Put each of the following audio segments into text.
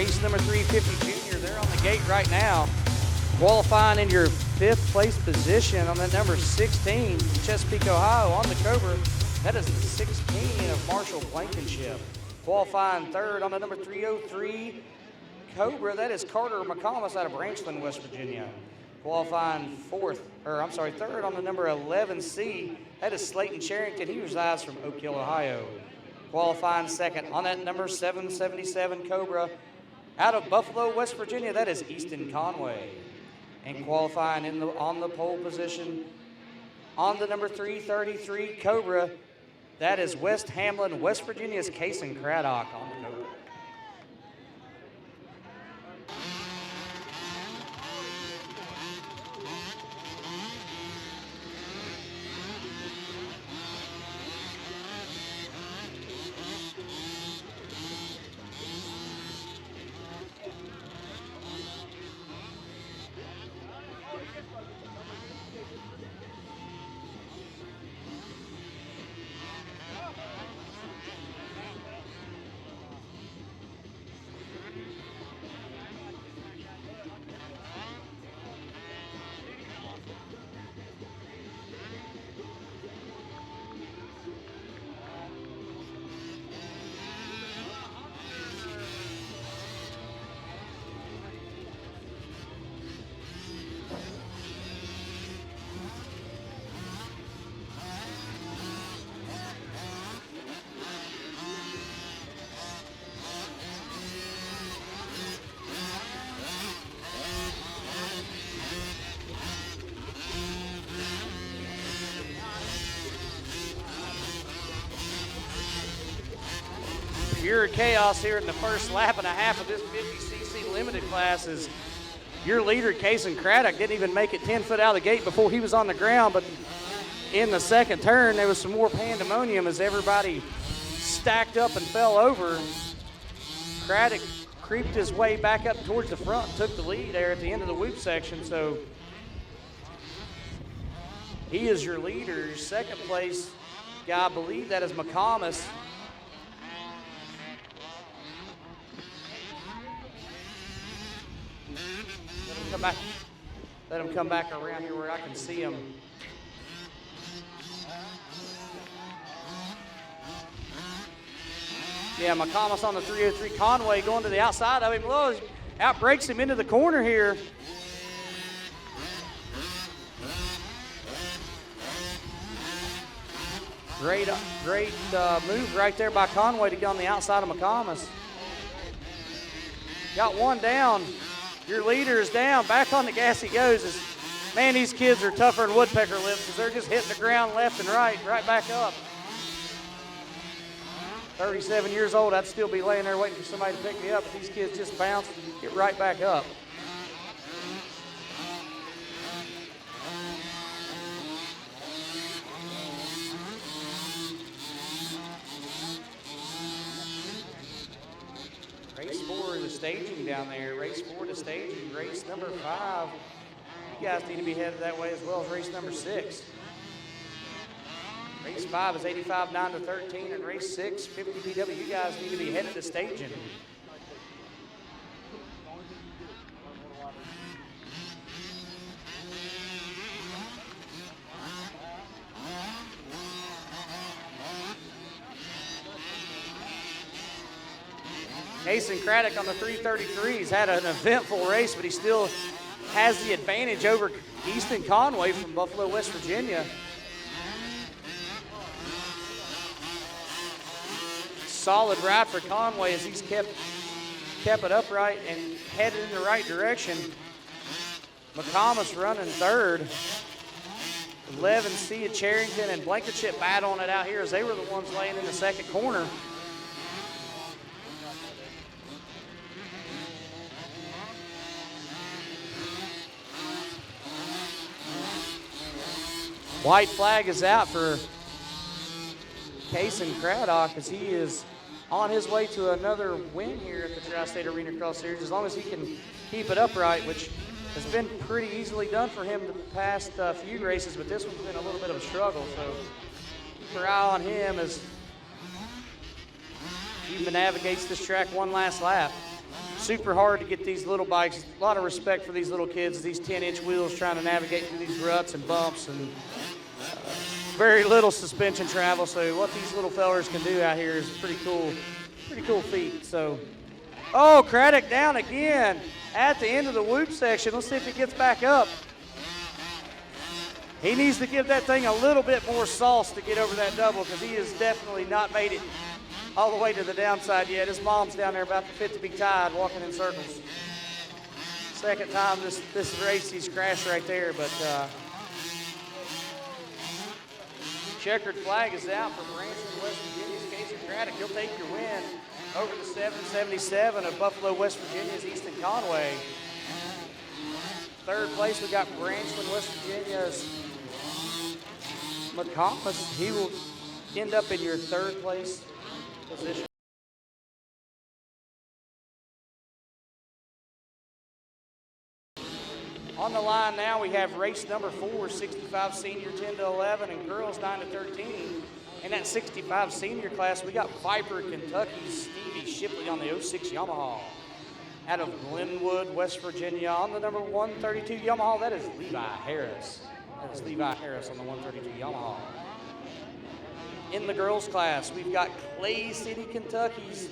race number 350 Junior. They're on the gate right now. Qualifying in your 5th place position on that number 16, Chesapeake, Ohio, on the Cobra. That is the 16 of Marshall Blankenship. Qualifying 3rd on the number 303 Cobra. That is Carter McComas out of Branchland, West Virginia. Qualifying 3rd on the number 11C. That is Slayton Sherrington. He resides from Oak Hill, Ohio. Qualifying 2nd on that number 777 Cobra out of Buffalo, West Virginia. That is Easton Conway. And qualifying on the pole position on the number 333 Cobra, that is West Hamlin, West Virginia's Kason Craddock on the Cobra. Pure chaos here in the first lap and a half of this 50cc limited class is your leader, Kason Craddock, didn't even make it 10 foot out of the gate before he was on the ground, but in the second turn, there was some more pandemonium as everybody stacked up and fell over. Craddock creeped his way back up towards the front, took the lead there at the end of the whoop section, so he is your leader. Second place guy, I believe that is McComas. Let him come back around here where I can see him. Yeah, McComas on the 303. Conway going to the outside of him. Well, out breaks him into the corner here. Great move right there by Conway to get on the outside of McComas. Got one down. Your leader is down. Back on the gas he goes. Man, these kids are tougher than woodpecker lips because they're just hitting the ground left and right back up. 37 years old, I'd still be laying there waiting for somebody to pick me up, but these kids just bounce, get right back up. Race 4 is staging down there. Race 4 to staging. Race number 5. You guys need to be headed that way as well as race number 6. Race 5 is 85-9 to 13, and race 6, 50 PW. You guys need to be headed to staging. Kason Craddock on the 333 has had an eventful race, but he still has the advantage over Easton Conway from Buffalo, West Virginia. Solid ride for Conway as he's kept it upright and headed in the right direction. McComas running 3rd. 11C at Charrington and Blankenship battling it out here as they were the ones laying in the second corner. White flag is out for Kason Craddock as he is on his way to another win here at the Tristate Arenacross Series, as long as he can keep it upright, which has been pretty easily done for him the past few races, but this one's been a little bit of a struggle. So keep your eye on him as he navigates this track one last lap. super hard to get these little bikes. A lot of respect for these little kids, these 10-inch wheels trying to navigate through these ruts and bumps and very little suspension travel. So what these little fellers can do out here is pretty cool feat. So, oh, Craddock down again at the end of the whoop section. Let's see if he gets back up. He needs to give that thing a little bit more sauce to get over that double because he has definitely not made it all the way to the downside yet. His mom's down there about to fit to be tied, walking in circles. Second time this race he's crashed right there, but checkered flag is out for Branson, West Virginia's Casey Craddock. He'll take your win over the 777 of Buffalo, West Virginia's Easton Conway. Third place, we got Branson, West Virginia's McComas. He will end up in your third place position. On the line now, we have race number 4, 65 senior 10 to 11 and girls 9 to 13. In that 65 senior class, we got Viper, Kentucky's Stevie Shipley on the 06 Yamaha. Out of Glenwood, West Virginia, on the number 132 Yamaha, that is Levi Harris. That is Levi Harris on the 132 Yamaha. In the girls class, we've got Clay City, Kentucky's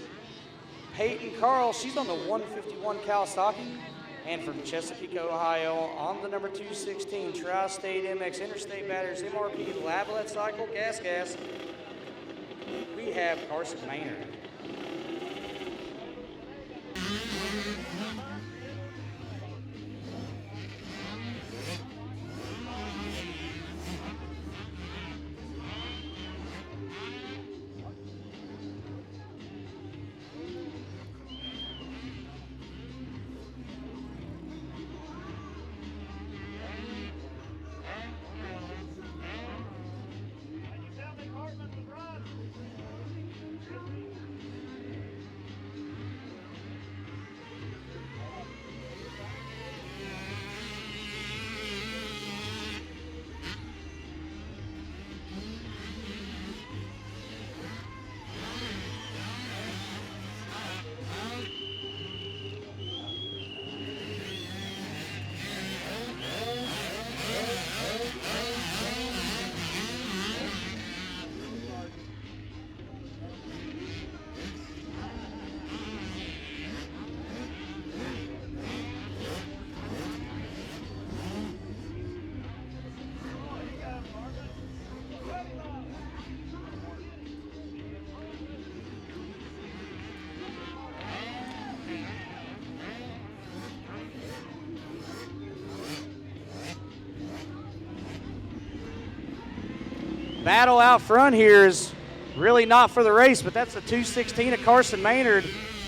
Peyton Carl. She's on the 151 Kawasaki. And from Chesapeake, Ohio, on the number 216 Tri-State MX Interstate Batteries MRP Lavalette Cycle Gas, we have Carson Maynard. Battle out front here is really not for the race, but that's the 216 of Carson Maynard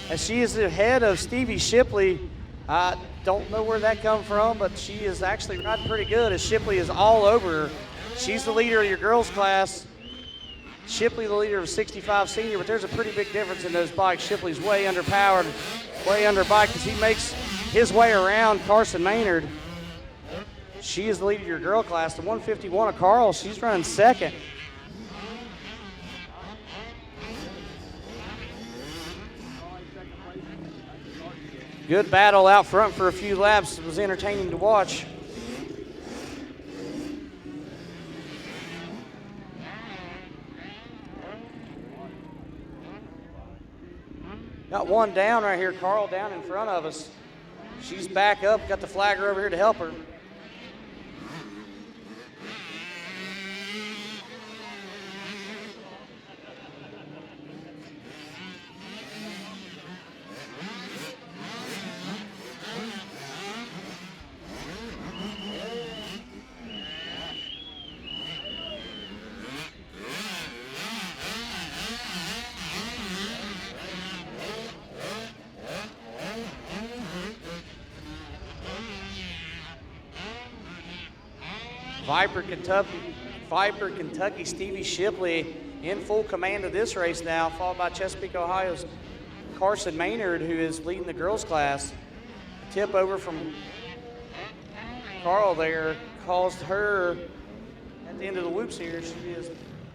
as she is ahead of Stevie Shipley. I don't know where that come from, but she is actually riding pretty good as Shipley is all over her. She's the leader of your girls class. Shipley the leader of 65 senior, but there's a pretty big difference in those bikes. Shipley's way underpowered, way underbiked as he makes his way around Carson Maynard. She is the leader of your girl class. The 151 of Carl, she's running second. Good battle out front for a few laps. It was entertaining to watch. Got one down right here, Carl down in front of us. She's back up, got the flagger over here to help her. Viper, Kentucky, Stevie Shipley in full command of this race now, followed by Chesapeake, Ohio's Carson Maynard, who is leading the girls class. A tip over from Carl there caused her at the end of the whoops here. She is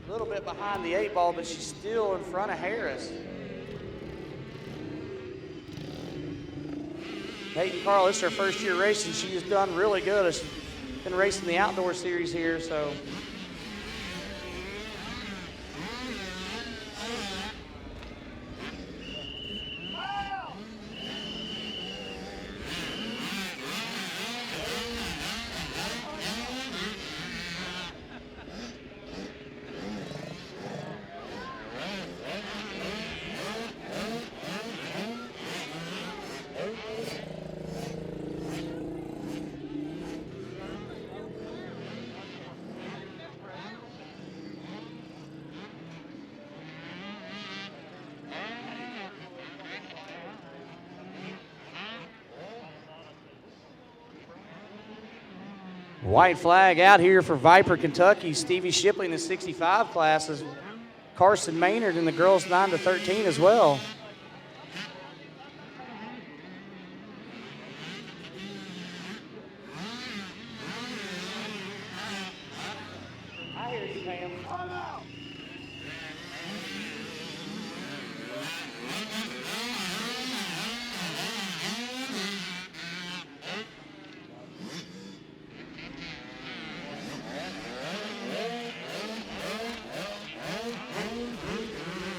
a little bit behind the 8-ball, but she's still in front of Harris. Peyton Carl, this is her first year racing. She has done really good. She's been racing the outdoor series here, so. White flag out here for Viper, Kentucky. Stevie Shipley in the 65 classes. Carson Maynard in the girls 9 to 13 as well. I hear you, Pam.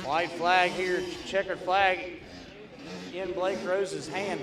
White flag here, checkered flag in Blake Rose's hand.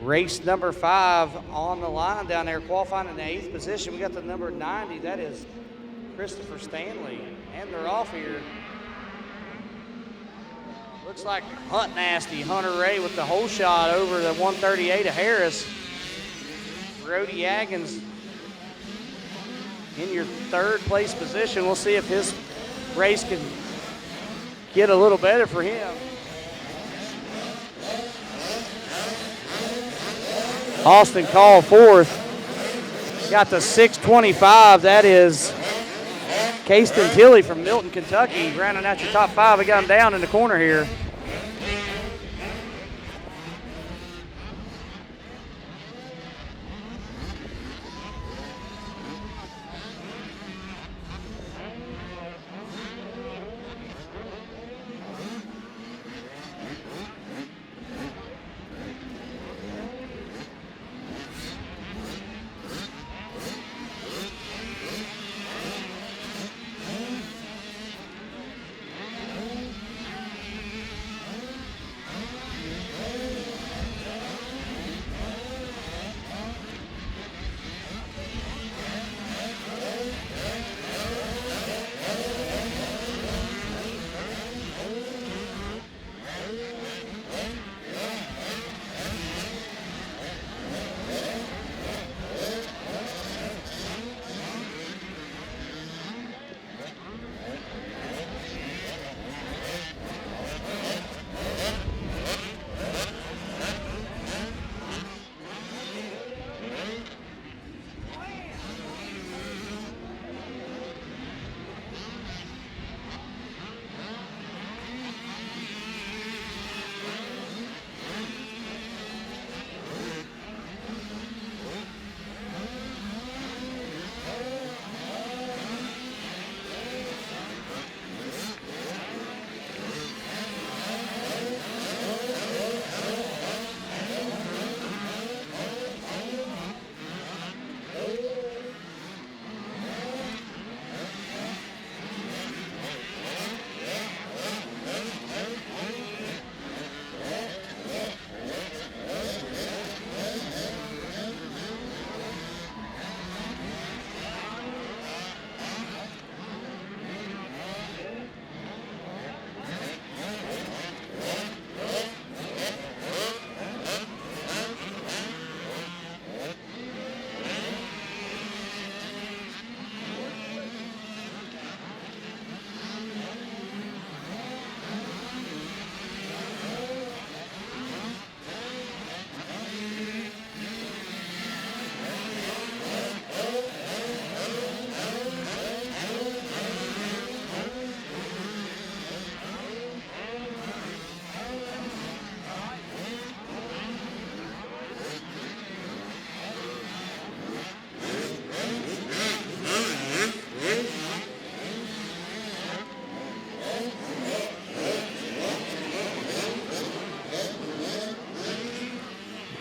Race number 5 on the line down there, qualifying in the 8th position. We got the number 90, that is Christopher Stanley, and they're off here. Looks like Hunt Nasty, Hunter Ray with the hole shot over the 138 of Harris. Brody Aggins in your 3rd place position. We'll see if his race can get a little better for him. Austin Call 4th. Got the 625. That is Kayston Tilley from Milton, Kentucky. Rounding out your top 5. We got him down in the corner here.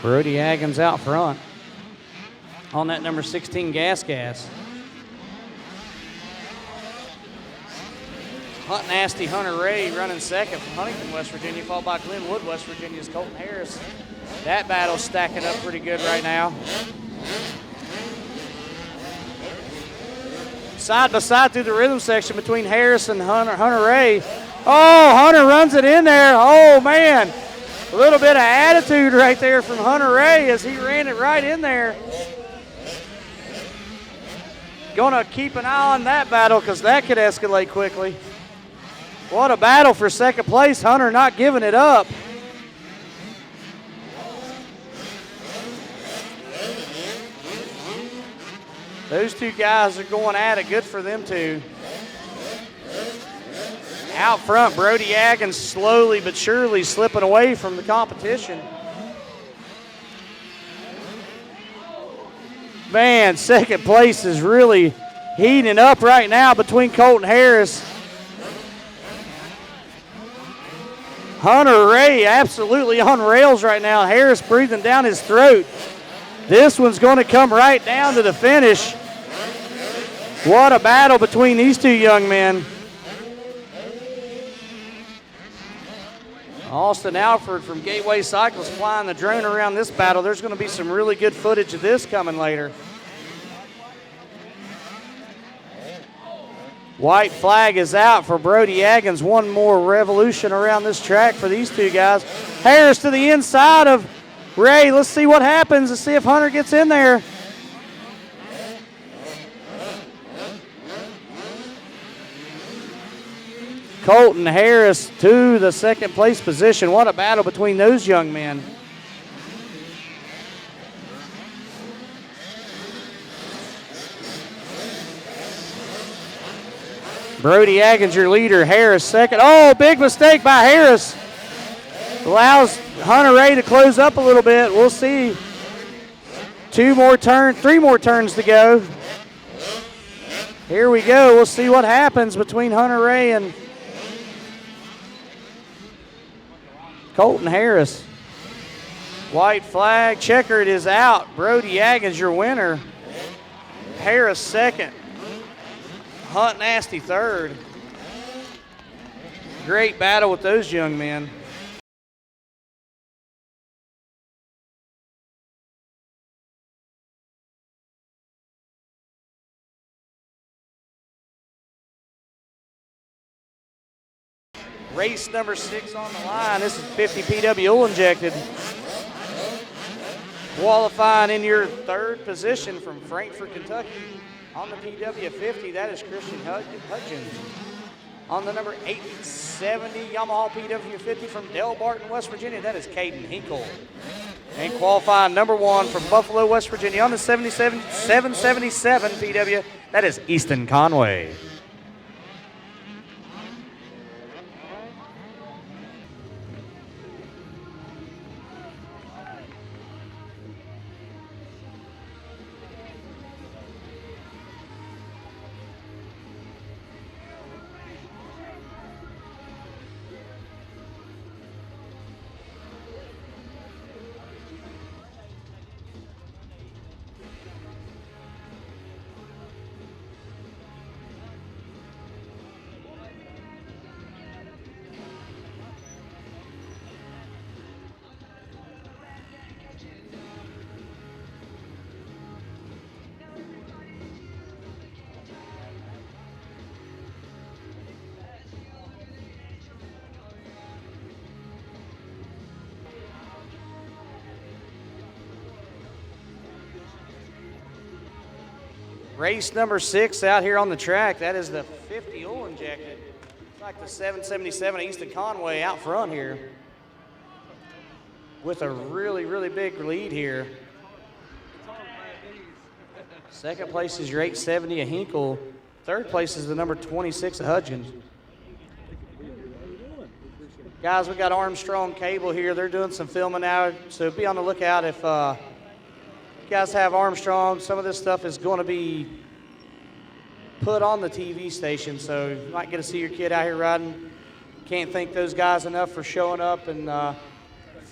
Brody Aggins out front on that number 16 Gas. Hunt Nasty Hunter Ray running second from Huntington, West Virginia, followed by Glenwood, West Virginia's Colton Harris. That battle's stacking up pretty good right now. Side by side through the rhythm section between Harris and Hunter Ray. Oh, Hunter runs it in there. Oh, man. A little bit of attitude right there from Hunter Ray as he ran it right in there. Gonna keep an eye on that battle because that could escalate quickly. What a battle for second place. Hunter not giving it up. Those two guys are going at it. Good for them two. Out front, Brody Aggins slowly but surely slipping away from the competition. Man, second place is really heating up right now between Colton Harris. Hunter Ray absolutely on rails right now. Harris breathing down his throat. This one's going to come right down to the finish. What a battle between these two young men. Austin Alford from Gateway Cycles flying the drone around this battle. There's going to be some really good footage of this coming later. White flag is out for Brody Aggins. One more revolution around this track for these two guys. Harris to the inside of Ray. Let's see what happens. Let's see if Hunter gets in there. Colton Harris to the second place position. What a battle between those young men. Brody Aggins, your leader. Harris second. Oh, big mistake by Harris. Allows Hunter Ray to close up a little bit. We'll see. Three more turns to go. Here we go. We'll see what happens between Hunter Ray and Colton Harris. White flag, checkered is out. Brody Aggins, your winner. Harris second. Hunt Nasty third. Great battle with those young men. Race number 6 on the line. This is 50 PW oil injected. Qualifying in your third position from Frankfort, Kentucky. On the PW 50, that is Christian Hudgens. On the number 870 Yamaha PW 50 from Del Barton, West Virginia, that is Caden Hinkle. And qualifying number 1 from Buffalo, West Virginia, on the 777 PW, that is Easton Conway. Race number 6 out here on the track. That is the 50 oil injected. It's like the 777 Easton Conway out front here with a really, really big lead here. Second place is your 870 of Hinkle. Third place is the number 26 of Hudgens. Guys, we got Armstrong Cable here. They're doing some filming now, so be on the lookout if you guys have Armstrong. Some of this stuff is going to be put on the TV station, so you might get to see your kid out here riding. Can't thank those guys enough for showing up and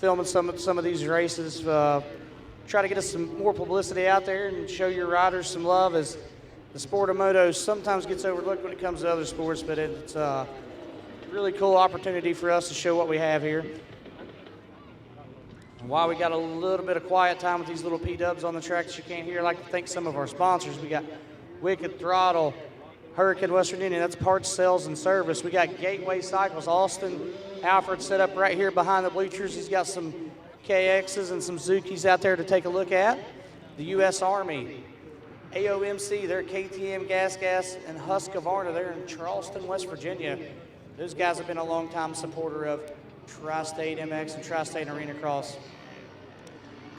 filming some of these races. Try to get us some more publicity out there and show your riders some love, as the sport of moto sometimes gets overlooked when it comes to other sports, but it's a really cool opportunity for us to show what we have here. And while we got a little bit of quiet time with these little P-dubs on the track that you can't hear, I'd like to thank some of our sponsors. We got Wicked Throttle, Hurricane West Virginia, that's parts, sales, and service. We got Gateway Cycles, Austin. Alfred set up right here behind the bleachers. He's got some KXs and some Zukis out there to take a look at. The U.S. Army, AOMC, they're KTM Gas, and Husqvarna, they're in Charleston, West Virginia. Those guys have been a long-time supporter of Tristate MX and Tristate Arenacross.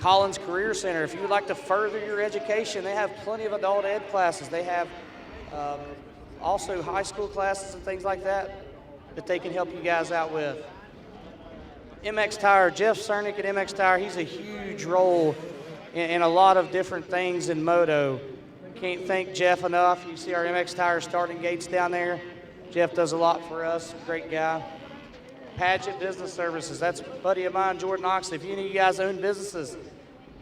Collins Career Center, if you would like to further your education, they have plenty of adult ed classes. They have also high school classes and things like that they can help you guys out with. MX Tire, Jeff Cernick at MX Tire, he's a huge role in a lot of different things in moto. Can't thank Jeff enough. You see our MX Tire starting gates down there. Jeff does a lot for us, great guy. Paget Business Services, that's a buddy of mine, Jordan Oxley. If any of you guys own businesses,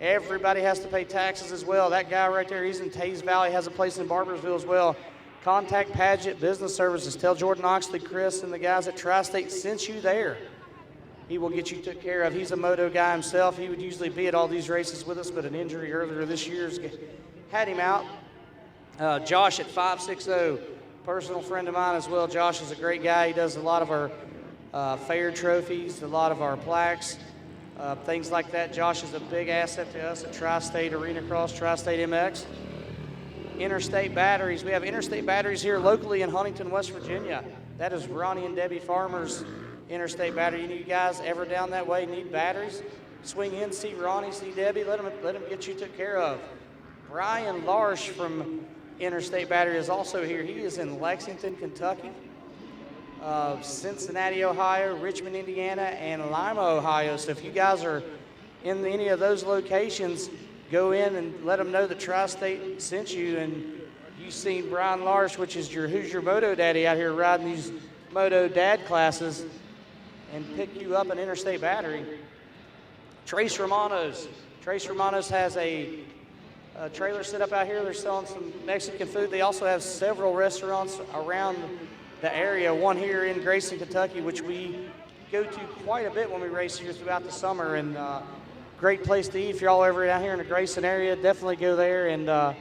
everybody has to pay taxes as well. That guy right there, he's in Taze Valley, has a place in Barbersville as well. Contact Paget Business Services. Tell Jordan Oxley, Chris, and the guys at Tri-State sent you there. He will get you took care of. He's a moto guy himself. He would usually be at all these races with us, but an injury earlier this year had him out. Josh at 560, personal friend of mine as well. Josh is a great guy. He does a lot of our fair trophies, a lot of our plaques, things like that. Josh is a big asset to us at Tri-State Arenacross, Tri-State MX. Interstate Batteries. We have Interstate Batteries here locally in Huntington, West Virginia. That is Ronnie and Debbie Farmer's Interstate Battery. You guys ever down that way need batteries? Swing in, see Ronnie, see Debbie. Let them get you took care of. Brian Larsh from Interstate Battery is also here. He is in Lexington, Kentucky, Cincinnati, Ohio, Richmond, Indiana, and Lima, Ohio. So if you guys are in any of those locations, go in and let them know that Tri-State sent you, and you've seen Brian Larsh, which is who's your moto daddy out here riding these moto dad classes, and pick you up an Interstate Battery. Trace Romanos. Trace Romanos has a trailer set up out here. They're selling some Mexican food. They also have several restaurants around the area, one here in Grayson, Kentucky, which we go to quite a bit when we race here throughout the summer, and great place to eat. If you're all ever down here in the Grayson area, definitely go there and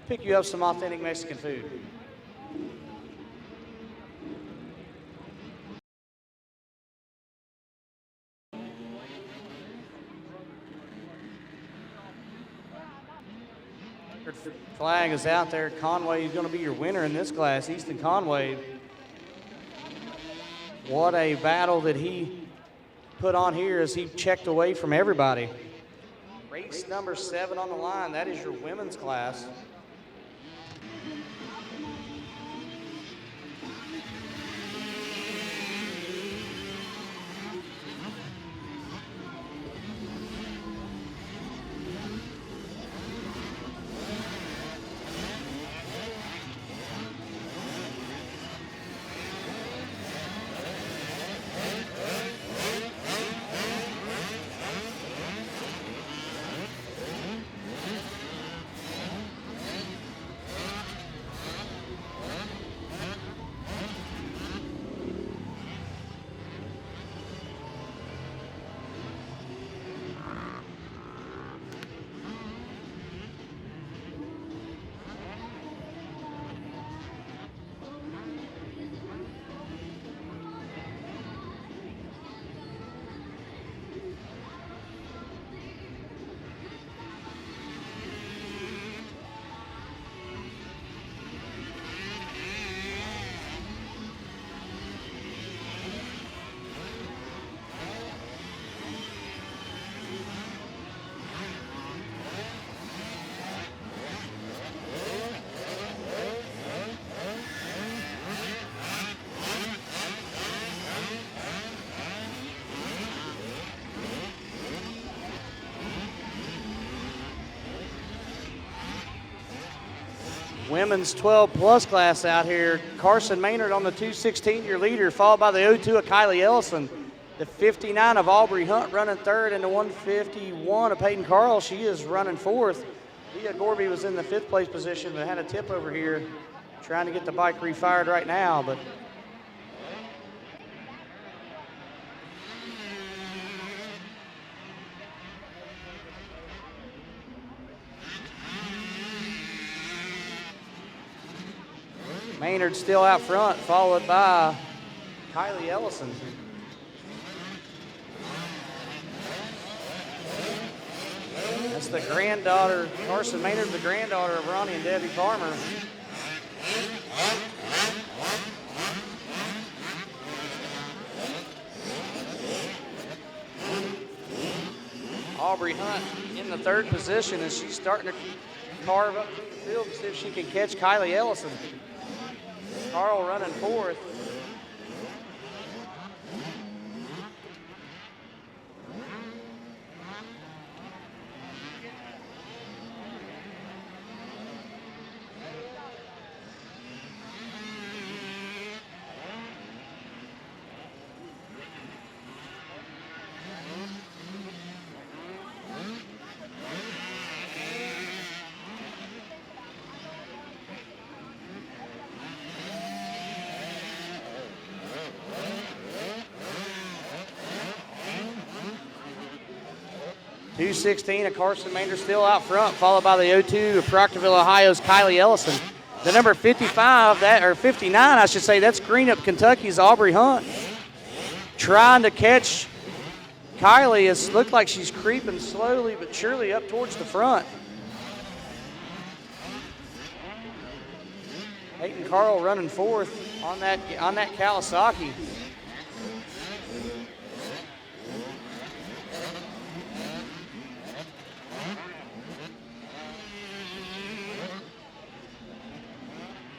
pick you up some authentic Mexican food. Flag is out there. Conway is going to be your winner in this class. Easton Conway. What a battle that he put on here as he checked away from everybody. Race number 7 on the line. That is your women's class. Women's 12 plus class out here. Carson Maynard on the 216, your leader, followed by the 02 of Kylie Ellison. The 59 of Aubrey Hunt running third, and the 151 of Peyton Carl, she is running fourth. Leah Gorby was in the 5th place position, but had a tip over here, trying to get the bike refired right now, but Maynard still out front, followed by Kylie Ellison. That's the granddaughter, Carson Maynard, the granddaughter of Ronnie and Debbie Farmer. Aubrey Hunt in the 3rd position, and she's starting to carve up the field to see if she can catch Kylie Ellison. Carl running 4th. .216 of Carson Maynard still out front, followed by the 02 of Proctorville, Ohio's Kylie Ellison. The number 55, or 59, I should say, that's Greenup, Kentucky's Aubrey Hunt. Trying to catch Kylie. It looked like she's creeping slowly but surely up towards the front. Peyton Carl running 4th on that Kawasaki.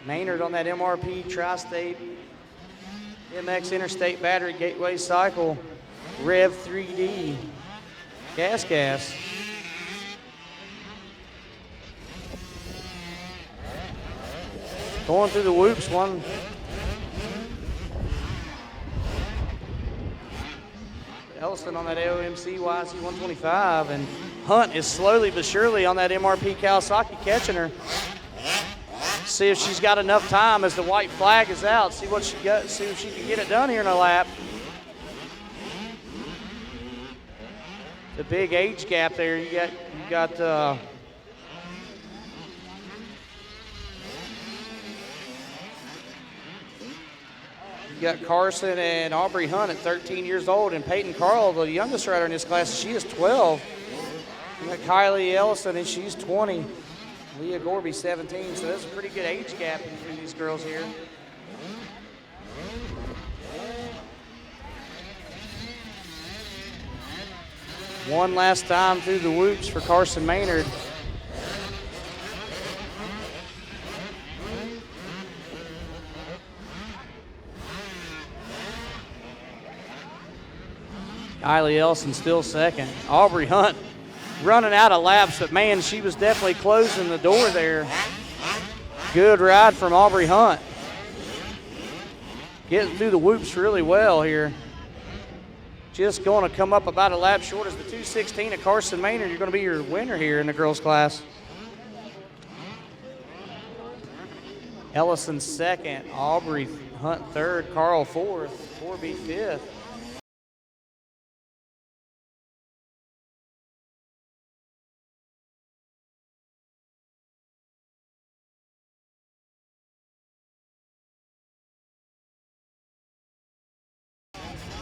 Maynard on that MRP Tristate MX Interstate Battery Gateway Cycle Rev 3D gas. Going through the whoops, one. Ellison on that AOMC YC 125, and Hunt is slowly but surely on that MRP Kawasaki catching her. See if she's got enough time as the white flag is out. See what she got. See if she can get it done here in a lap. The big age gap there. You got Carson and Aubrey Hunt at 13 years old, and Peyton Carl, the youngest rider in this class, she is 12. You got Kylie Ellison, and she's 20. Leah Gorby, 17, so there's a pretty good age gap between these girls here. One last time through the whoops for Carson Maynard. Kylie Ellison still second. Aubrey Hunt running out of laps, but man, she was definitely closing the door there. Good ride from Aubrey Hunt. Getting through the whoops really well here. Just going to come up about a lap short as the 216 of Carson Maynard. You're going to be your winner here in the girls class. Ellison second, Aubrey Hunt third, Carl fourth, Corby fifth.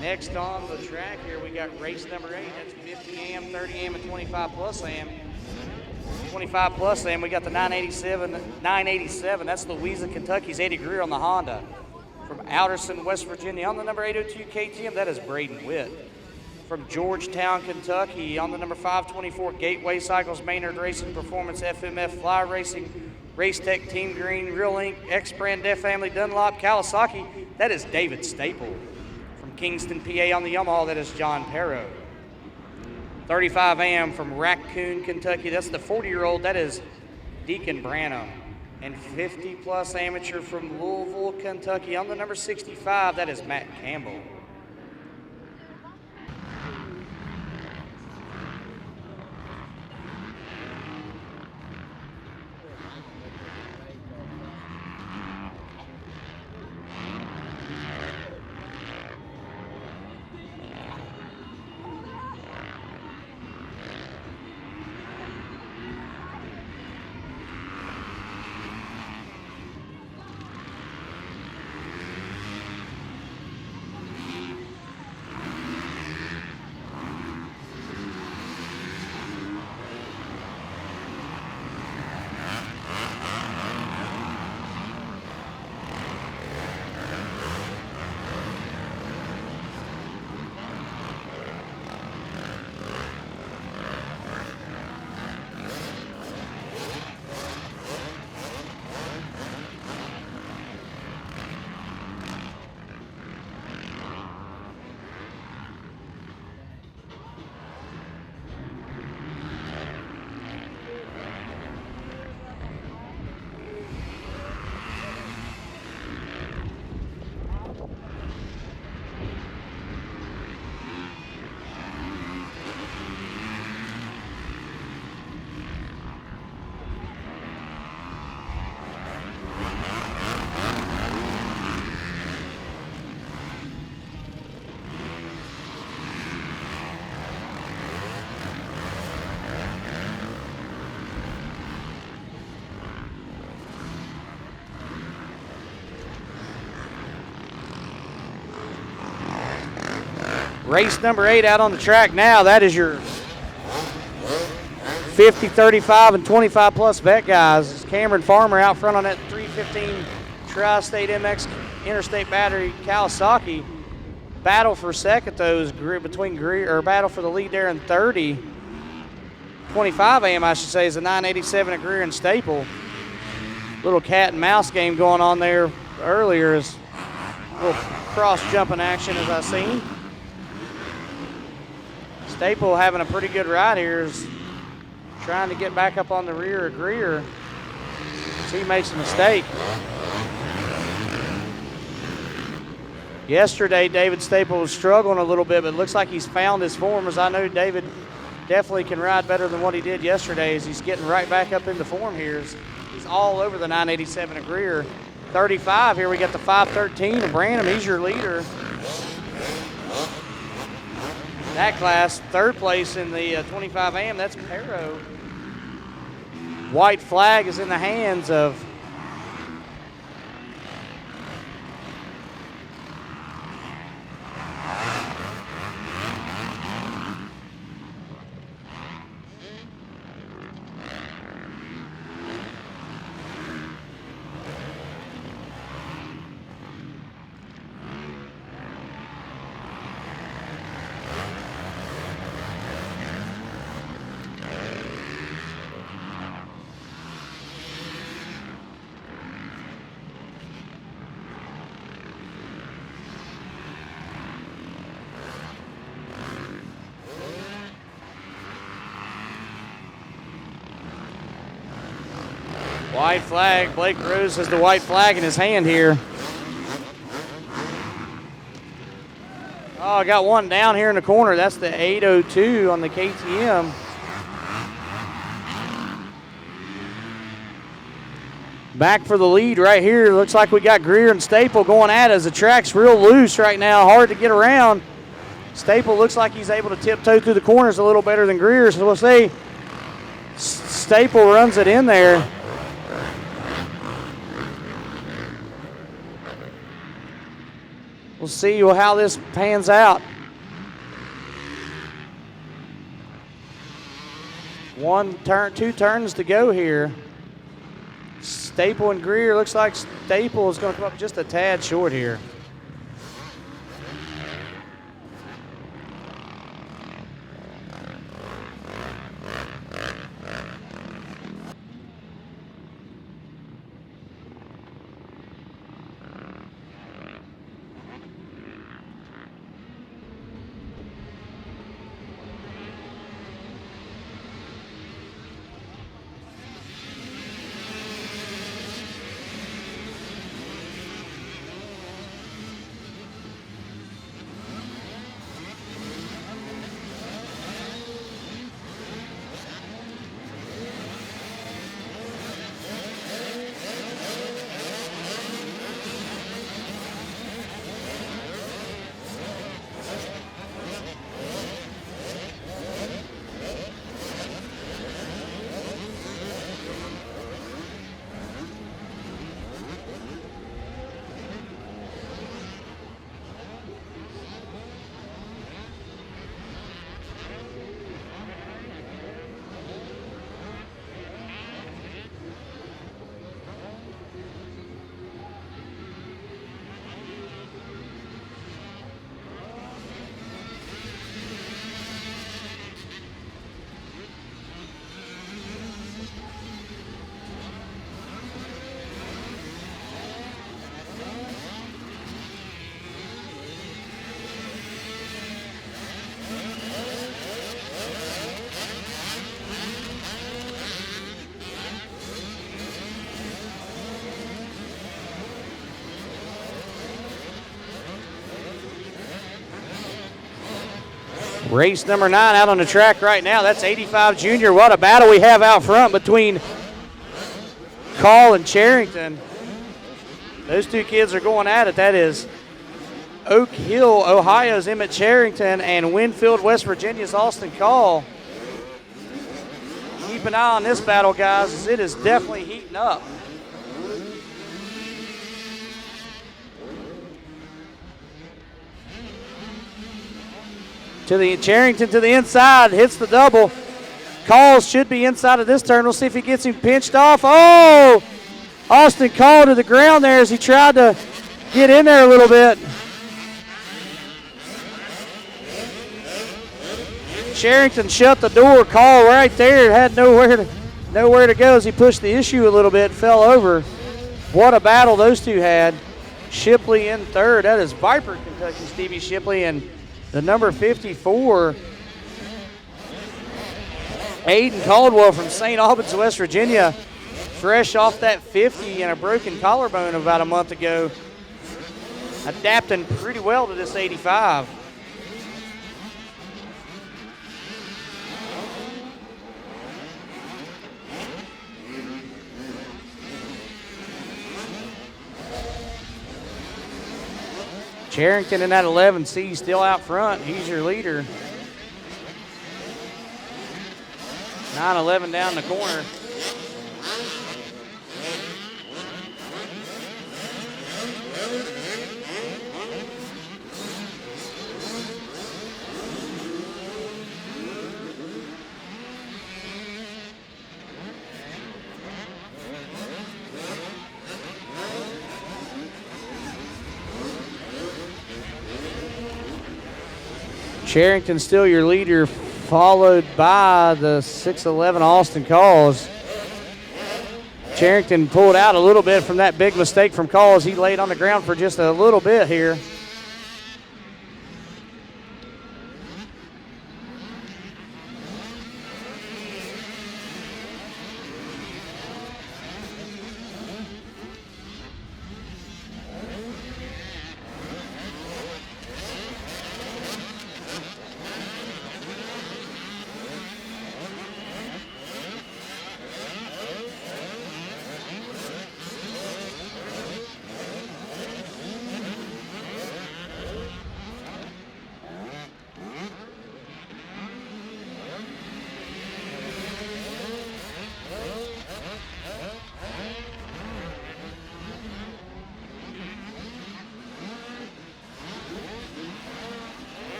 Next on the track here, we got race number 8. That's 50 AM, 30 AM, and 25 plus AM. 25 plus AM, we got the 987. That's Louisa, Kentucky's Eddie Greer on the Honda. From Alderson, West Virginia, on the number 802 KTM, that is Braden Witt. From Georgetown, Kentucky, on the number 524 Gateway Cycles, Maynard Racing Performance, FMF Fly Racing, Race Tech Team Green, Real Inc., X-Brand, Def Family, Dunlop, Kawasaki, that is David Staple. Kingston, PA on the Yamaha, that is John Perro. 35 AM from Raccoon, Kentucky, that's the 40-year-old, that is Deacon Branham. And 50 plus amateur from Louisville, Kentucky, on the number 65, that is Matt Campbell. Race number 8 out on the track now. That is your 50, 35, and 25 plus vet guys. Cameron Farmer out front on that 315 Tristate MX Interstate Battery Kawasaki. Battle for second though is between Greer, or battle for the lead there in 30. 25 AM I should say is a 987 at Greer and Staple. Little cat and mouse game going on there earlier, is a little cross jumping action as I seen. Staple having a pretty good ride here, is trying to get back up on the rear of Greer as he makes a mistake. Yesterday, David Staple was struggling a little bit, but it looks like he's found his form, as I know David definitely can ride better than what he did yesterday, as he's getting right back up into form here. He's all over the 987 at Greer. 35 here, we got the 513 of Branham. He's your leader. That class, third place in the 25 AM, that's Perro. White flag is in the hands of white flag. Blake Rose has the white flag in his hand here. Oh, I got one down here in the corner. That's the 802 on the KTM. Back for the lead right here. Looks like we got Greer and Staple going at it as the track's real loose right now. Hard to get around. Staple looks like he's able to tiptoe through the corners a little better than Greer, so we'll see. Staple runs it in there. We'll see how this pans out. Two turns to go here. Staple and Greer, looks like Staple is going to come up just a tad short here. Race number 9 out on the track right now. That's 85 Junior. What a battle we have out front between Call and Charrington. Those two kids are going at it. That is Oak Hill, Ohio's Emmett Charrington, and Winfield, West Virginia's Austin Call. Keep an eye on this battle, guys, as it is definitely heating up. Charrington to the inside, hits the double. Calls should be inside of this turn. We'll see if he gets him pinched off. Oh! Austin Call to the ground there as he tried to get in there a little bit. Charrington shut the door. Call right there. Had nowhere to go as he pushed the issue a little bit, fell over. What a battle those two had. Shipley in third. That is Viper, Kentucky, Stevie Shipley, and the number 54, Aiden Caldwell from St. Albans, West Virginia, fresh off that 50 and a broken collarbone about a month ago, adapting pretty well to this 85. Charrington in that 11C still out front. He's your leader. 9-11 down the corner. Charrington still your leader, followed by the 6'11 Austin Calls. Charrington pulled out a little bit from that big mistake from Calls. He laid on the ground for just a little bit here.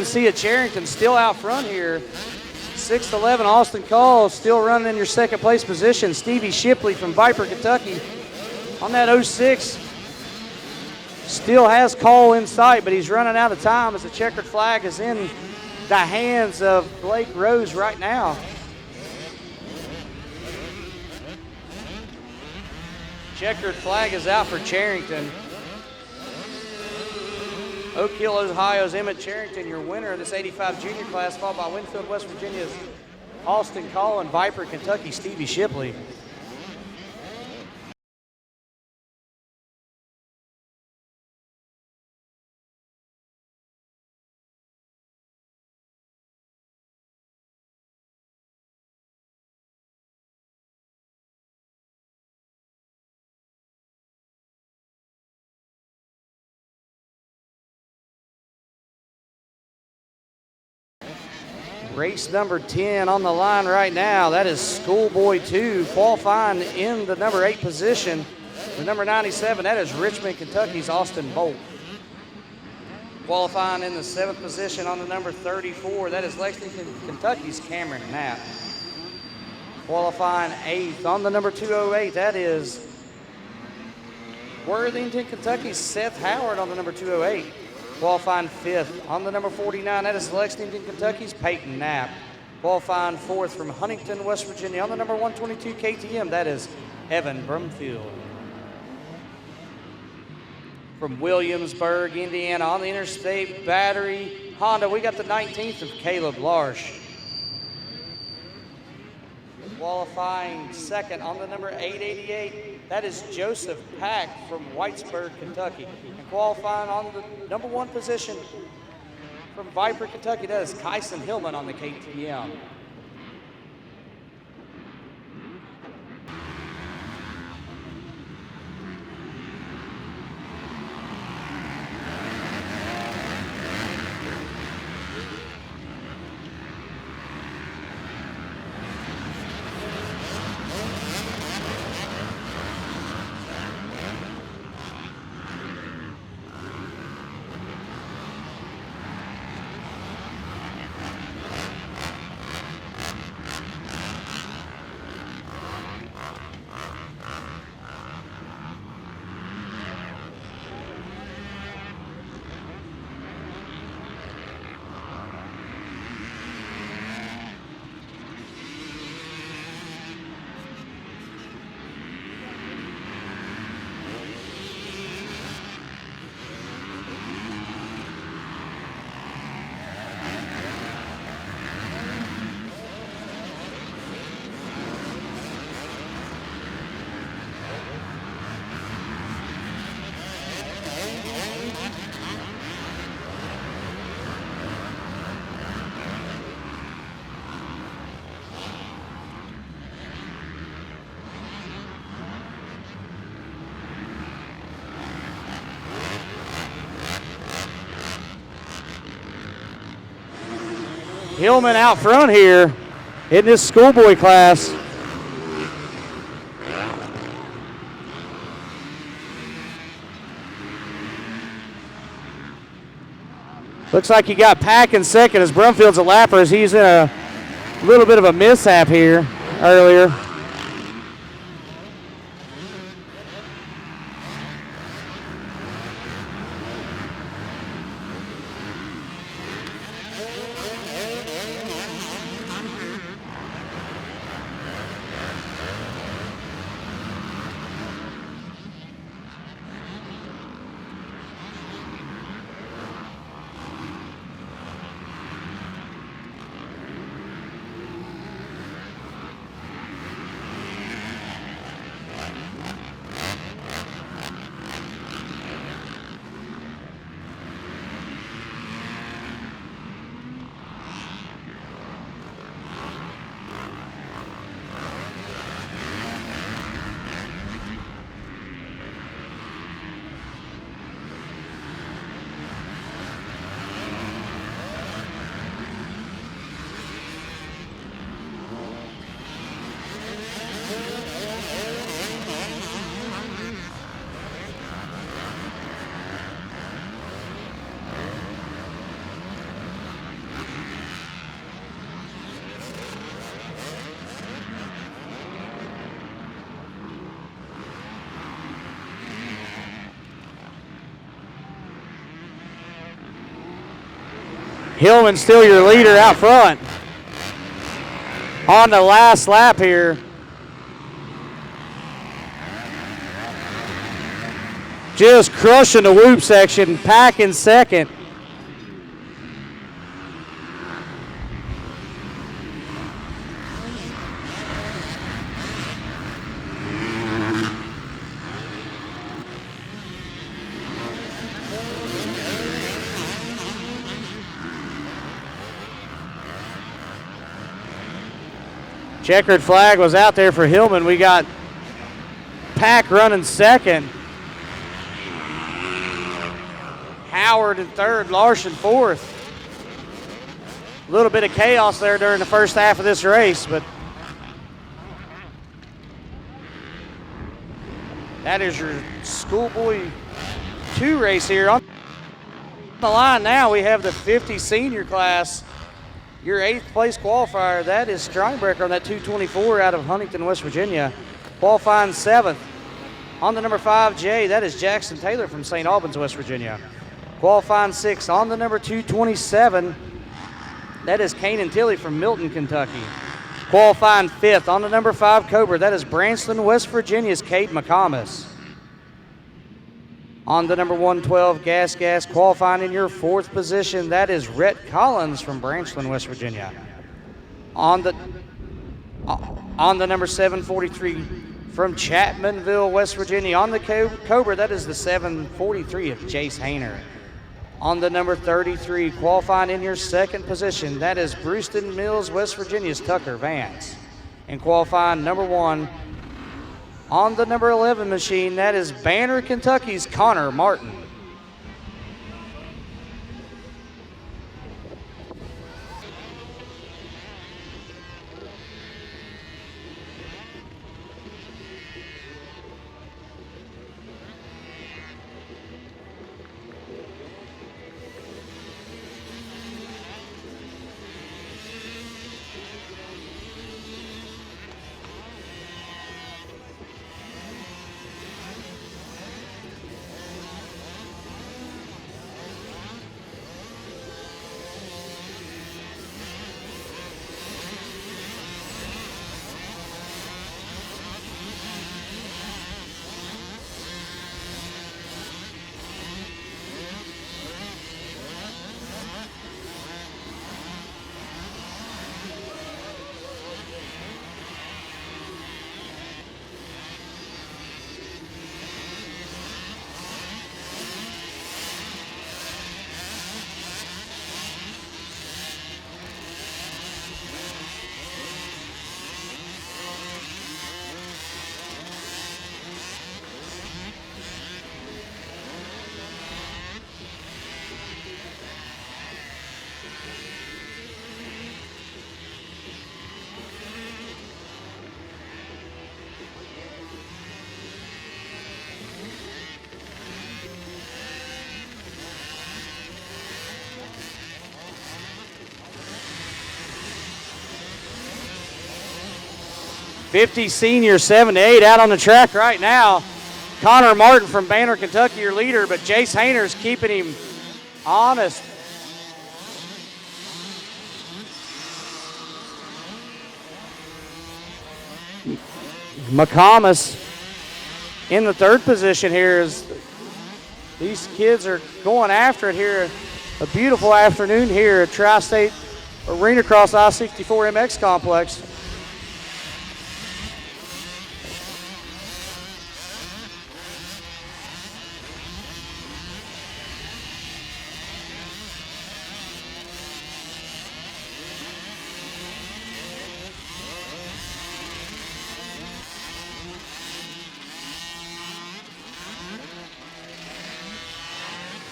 C at Charrington still out front here. 6'11 Austin Call still running in your second place position. Stevie Shipley from Viper, Kentucky on that 06. Still has Call in sight, but he's running out of time as the checkered flag is in the hands of Blake Rose right now. Checkered flag is out for Charrington. Oak Hill, Ohio's Emmett Charrington, your winner of this 85 junior class, followed by Winfield, West Virginia's Austin Call, and Viper, Kentucky, Stevie Shipley. Race number 10 on the line right now. That is Schoolboy 2, qualifying in the number 8 position. The number 97, that is Richmond, Kentucky's Austin Bolt. Qualifying in the 7th position on the number 34, that is Lexington, Kentucky's Cameron Knapp. Qualifying 8th on the number 208, that is Worthington, Kentucky's Seth Howard on the number 208. Qualifying 5th on the number 49, that is Lexington, Kentucky's Peyton Knapp. Qualifying 4th from Huntington, West Virginia on the number 122 KTM, that is Evan Brumfield. From Williamsburg, Indiana on the Interstate Battery Honda, we got the 19th of Caleb Larsh. Qualifying 2nd on the number 888, that is Joseph Pack from Whitesburg, Kentucky. And qualifying on the number 1 position from Viper, Kentucky, that is Kyson Hillman on the KTM. Hillman out front here in this schoolboy class. Looks like he got Pack in second as Brumfield's a lapper as he's in a little bit of a mishap here earlier. Hillman still your leader out front. On the last lap here. Just crushing the whoop section, Pack in second. Checkered flag was out there for Hillman. We got Pack running second. Howard in third, Larson fourth. A little bit of chaos there during the first half of this race, but that is your Schoolboy 2 race here. On the line now, we have the 50 senior class. Your 8th place qualifier, that is Steinbrecher on that 224 out of Huntington, West Virginia. Qualifying 7th. On the number 5J, that is Jackson Taylor from St. Albans, West Virginia. Qualifying 6th. On the number 227, that is Kanan Tilley from Milton, Kentucky. Qualifying 5th. On the number 5 Cobra, that is Branchland, West Virginia's Cade McComas. On the number 112 Gas qualifying in your 4th position, that is Rhett Collins from Branchland, West Virginia. On the number 743 from Chapmanville, West Virginia. On the Cobra, that is the 743 of Jace Hayner. On the number 33, qualifying in your 2nd position, that is Brewston Mills, West Virginia's Tucker Vance. And qualifying number 1, on the number 11 machine, that is Banner, Kentucky's Connor Martin. 50 senior 7-8 out on the track right now. Connor Martin from Banner, Kentucky, your leader, but Jace Hayner's keeping him honest. McComas in the third position here as these kids are going after it here. A beautiful afternoon here at Tristate Arenacross I-64 MX Complex.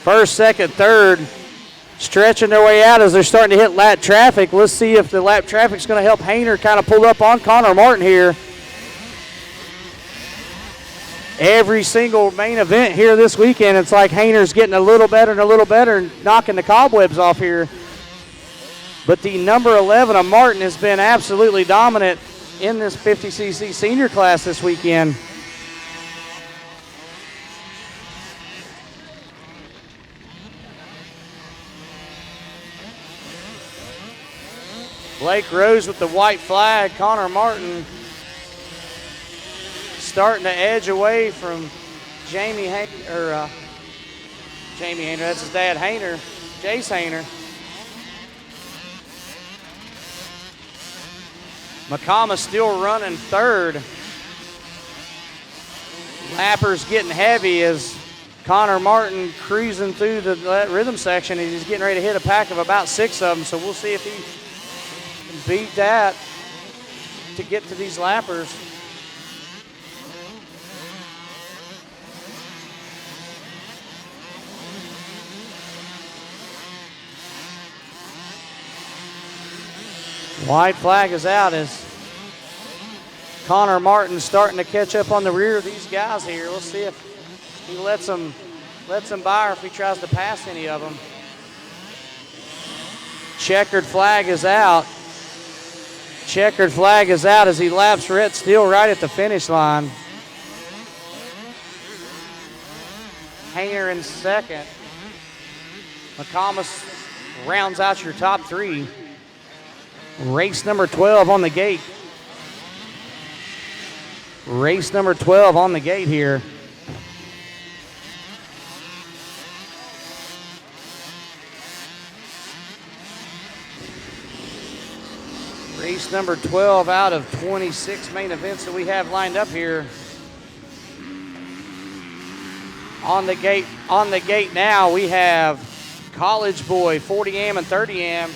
First, second, third, stretching their way out as they're starting to hit lap traffic. Let's see if the lap traffic's going to help Hayner kind of pull up on Connor Martin here. Every single main event here this weekend, it's like Hayner's getting a little better and a little better and knocking the cobwebs off here. But the number 11 of Martin has been absolutely dominant in this 50cc senior class this weekend. Blake Rose with the white flag. Connor Martin starting to edge away from Jamie Hayner, that's his dad, Hayner, Jace Hayner. McComas still running third. Lappers getting heavy as Connor Martin cruising through that rhythm section, and he's getting ready to hit a pack of about 6 of them, so we'll see if he beat that to get to these lappers. White flag is out as Connor Martin's starting to catch up on the rear of these guys here. We'll see if he lets them by or if he tries to pass any of them. Checkered flag is out. Checkered flag is out as he laps Rhett Steele right at the finish line. Hayner in second. McComas rounds out your top 3. Race number 12 on the gate. Race number 12 on the gate here. Race number 12 out of 26 main events that we have lined up here. On the gate now we have College Boy 40 am and 30 am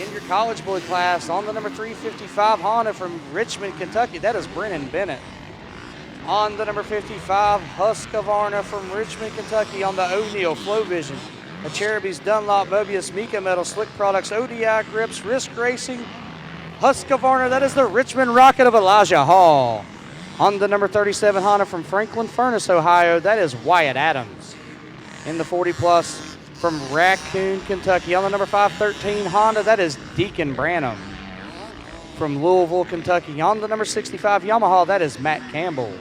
in your College Boy class on the number 355 Honda from Richmond, Kentucky. That is Brennan Bennett. On the number 55 Husqvarna from Richmond, Kentucky on the O'Neill Flow Vision. A Cherubies Dunlop Mobius Mika Metal Slick Products ODI Grips Risk Racing Husqvarna, that is the Richmond Rocket of Elijah Hall. On the number 37 Honda from Franklin Furnace, Ohio, that is Wyatt Adams. In the 40 plus from Raccoon, Kentucky. On the number 513 Honda, that is Deacon Branham from Louisville, Kentucky. On the number 65 Yamaha, that is Matt Campbell.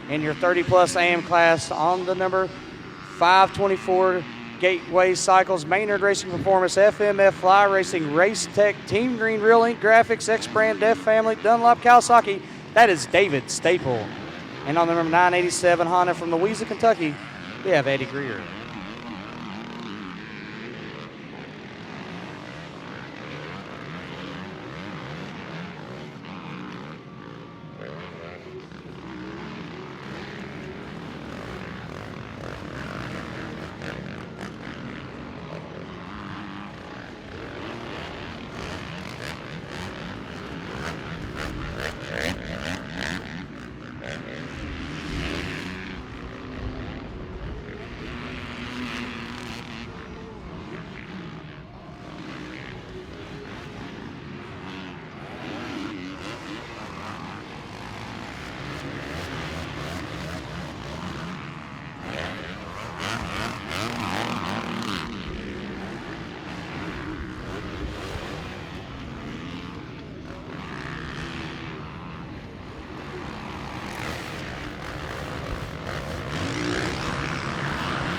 In your 30 plus AM class, on the number 524 Gateway Cycles, Maynard Racing Performance, FMF Fly Racing, Race Tech, Team Green, Real Ink Graphics, X-Brand, Def Family, Dunlop, Kawasaki. That is David Staple. And on the number 987 Honda from Louisa, Kentucky, we have Eddie Greer.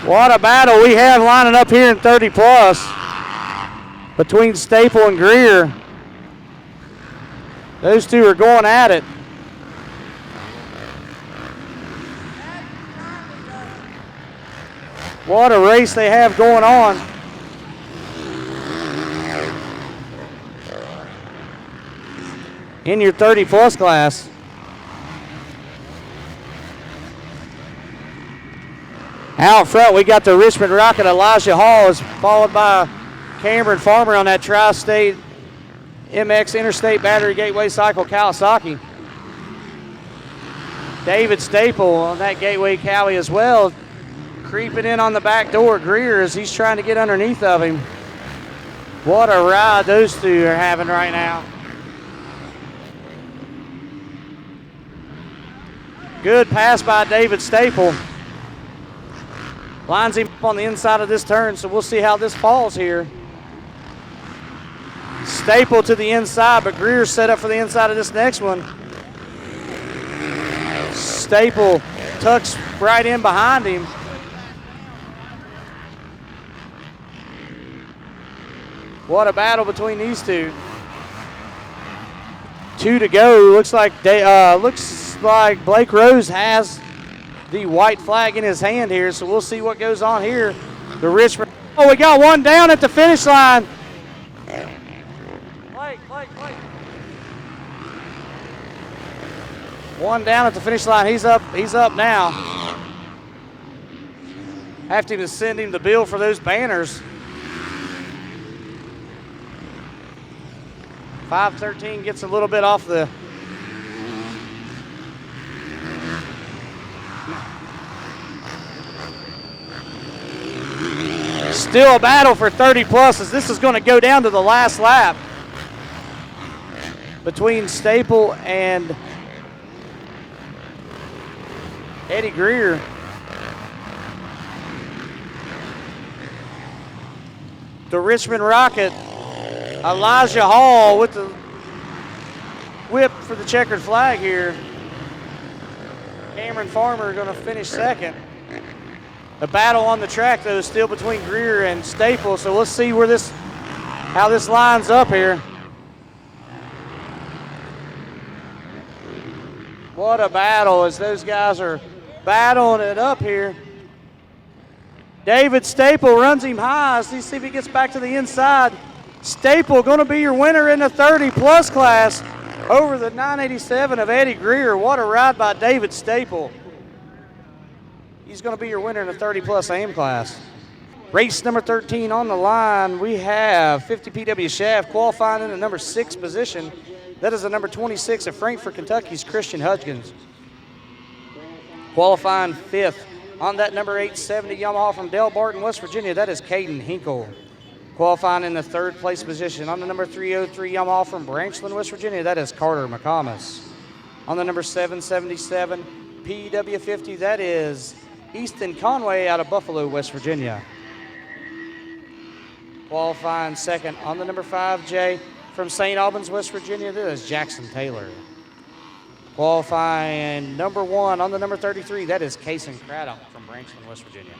What a battle we have lining up here in 30 plus between Staple and Greer. Those two are going at it. What a race they have going on. In your 30 plus class. Out front, we got the Richmond Rocket. Elijah Hall is followed by Cameron Farmer on that Tri-State MX Interstate Battery Gateway Cycle Kawasaki. David Staple on that Gateway Cowie as well, creeping in on the back door. Greer as he's trying to get underneath of him. What a ride those two are having right now. Good pass by David Staple. Lines him up on the inside of this turn, so we'll see how this falls here. Staple to the inside, but Greer set up for the inside of this next one. Staple tucks right in behind him. What a battle between these two. 2 to go. Looks like Blake Rose has the white flag in his hand here, so we'll see what goes on here. The Richmond. Oh, we got one down at the finish line. Blake. One down at the finish line. He's up now. Have to send him the bill for those banners. 513 gets a little bit off the. Still a battle for 30 plus as this is going to go down to the last lap between Staple and Eddie Greer. The Richmond Rocket, Elijah Hall with the whip for the checkered flag here. Cameron Farmer going to finish second. The battle on the track, though, is still between Greer and Staple, so let's see how this lines up here. What a battle as those guys are battling it up here. David Staple runs him high. Let's see if he gets back to the inside. Staple going to be your winner in the 30-plus class over the 987 of Eddie Greer. What a ride by David Staple. He's going to be your winner in the 30-plus AM class. Race number 13 on the line. We have 50 PW Shaft qualifying in the number 6 position. That is the number 26 of Frankfort, Kentucky's Christian Hudgens. Qualifying 5th on that number 870 Yamaha from Del Barton, West Virginia. That is Caden Hinkle. Qualifying in the 3rd place position on the number 303 Yamaha from Branchland, West Virginia. That is Carter McComas. On the number 777 PW50, that is Easton Conway out of Buffalo, West Virginia. Qualifying 2nd on the number 5J from St. Albans, West Virginia, that is Jackson Taylor. Qualifying number 1 on the number 33, that is Kason Craddock from Branchland, West Virginia.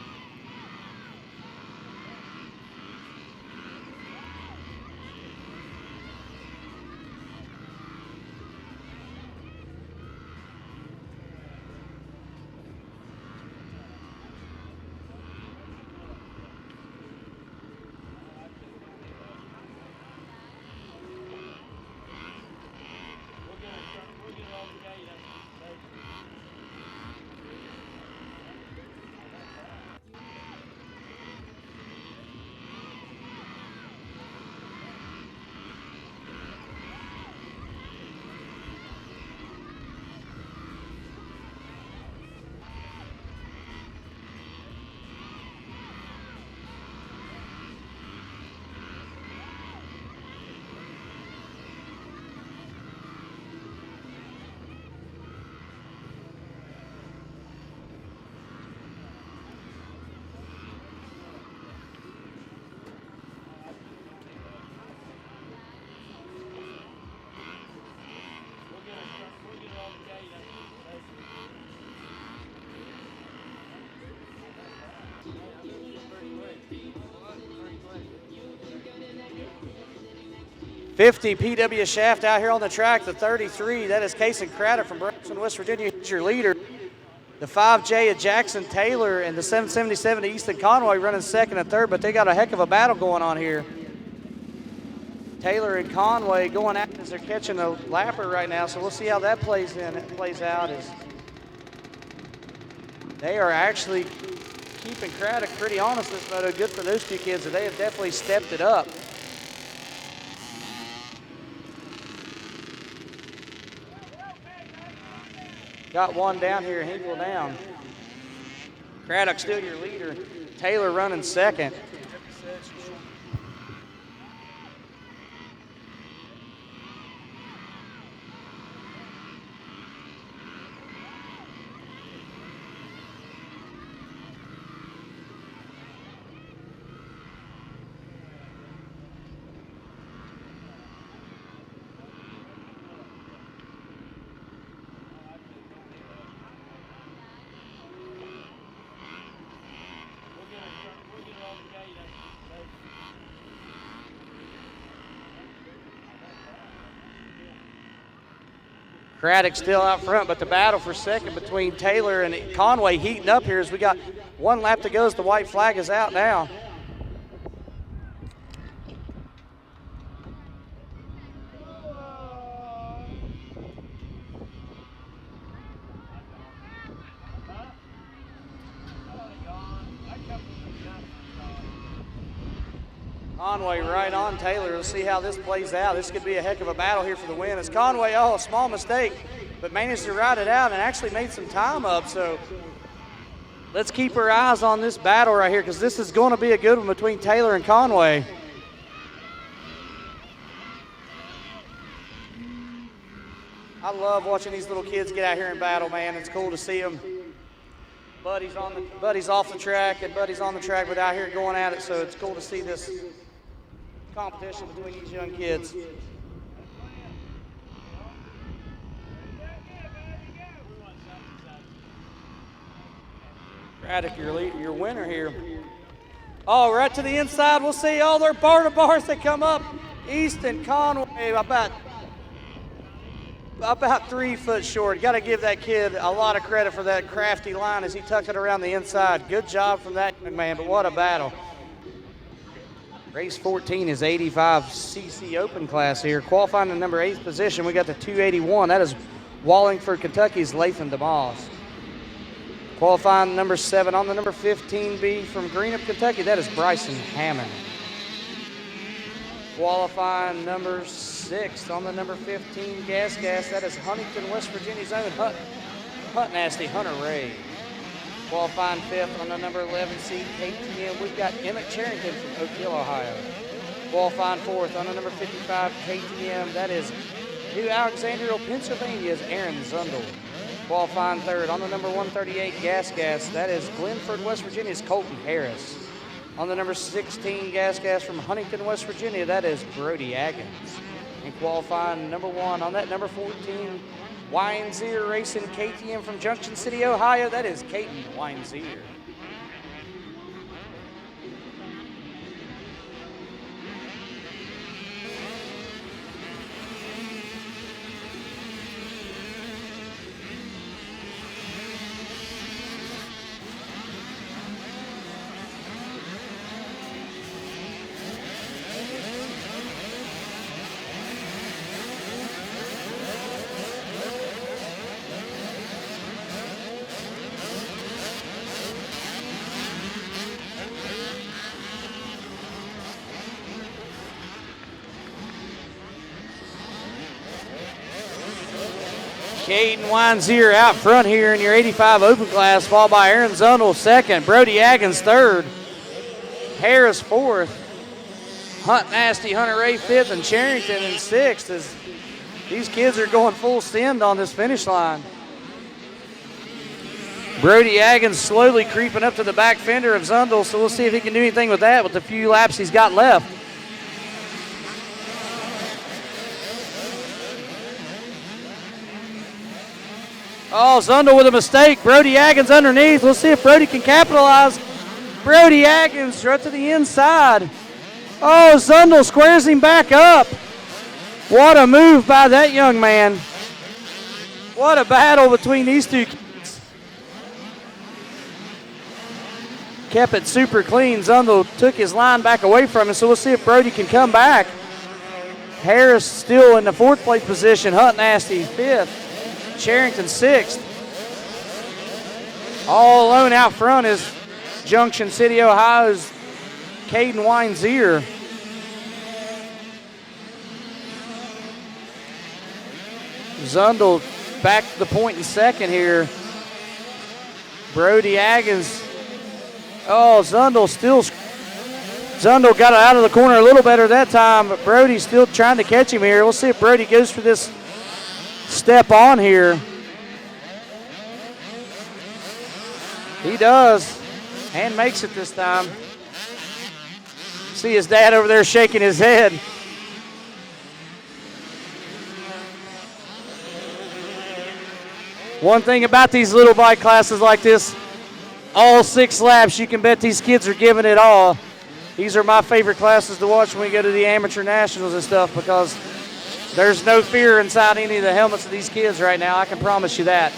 50 PW Shaft out here on the track. The 33, that is Kason Craddock from Braxton, West Virginia. He's your leader. The 5J of Jackson Taylor and the 777 of Easton Conway running second and third, but they got a heck of a battle going on here. Taylor and Conway going at it as they're catching a lapper right now, so we'll see how that plays out. As they are actually keeping Craddock pretty honest this moto. Good for those two kids, and they have definitely stepped it up. Got one down here, Hinkle down. Craddock still your leader. Taylor running second. Craddock still out front, but the battle for second between Taylor and Conway heating up here as we got one lap to go as the white flag is out now. Conway right on Taylor. We'll see how this plays out. This could be a heck of a battle here for the win. As Conway, a small mistake, but managed to ride it out and actually made some time up. So let's keep our eyes on this battle right here because this is going to be a good one between Taylor and Conway. I love watching these little kids get out here and battle, man. It's cool to see them. Buddy's off the track and Buddy's on the track, but out here going at it. So it's cool to see this competition between these young kids. Craddock, your winner here. Oh, right to the inside. We'll see all their bar to bars that come up. Easton Conway about 3 foot short. Got to give that kid a lot of credit for that crafty line as he tucked it around the inside. Good job from that young man, but what a battle. Race 14 is 85cc open class here. Qualifying in number 8th position, we got the 281. That is Wallingford, Kentucky's Lathan DeMoss. Qualifying number 7 on the number 15B from Greenup, Kentucky, that is Bryson Hammond. Qualifying number 6 on the number 15 gas, that is Huntington, West Virginia's own Hunt Nasty Hunter Ray. Qualifying 5th on the number 11 seed KTM, we've got Emmett Charrington from Oak Hill, Ohio. Qualifying 4th on the number 55 KTM, that is New Alexandria, Pennsylvania's Aaron Zundel. Qualifying 3rd on the number 138 gas, that is Glenford, West Virginia's Colton Harris. On the number 16 gas from Huntington, West Virginia, that is Brody Aggins. And qualifying number 1 on that number 14 Weinzier Racing KTM from Junction City, Ohio, that is Caden Weinzier. Caden Weinzier out front here in your 85 open class, followed by Aaron Zundel second, Brody Aggins third, Harris fourth, Hunt Nasty Hunter Ray fifth, and Charrington in sixth as these kids are going full send on this finish line. Brody Aggins slowly creeping up to the back fender of Zundel, so we'll see if he can do anything with that with the few laps he's got left. Oh, Zundel with a mistake. Brody Aggins underneath. We'll see if Brody can capitalize. Brody Aggins right to the inside. Oh, Zundel squares him back up. What a move by that young man. What a battle between these two kids. Kept it super clean. Zundel took his line back away from him, so we'll see if Brody can come back. Harris still in the 4th place position. Hunt Nasty 5th. Charrington 6th. All alone out front is Junction City, Ohio's Caden Weinzier. Zundel back to the point in 2nd here. Brody Aggins. Oh, Zundel got it out of the corner a little better that time, but Brody's still trying to catch him here. We'll see if Brody goes for this step on here. He does, and makes it this time. See his dad over there shaking his head. One thing about these little bike classes like this, all 6 laps, you can bet these kids are giving it all. These are my favorite classes to watch when we go to the amateur nationals and stuff, because there's no fear inside any of the helmets of these kids right now. I can promise you that.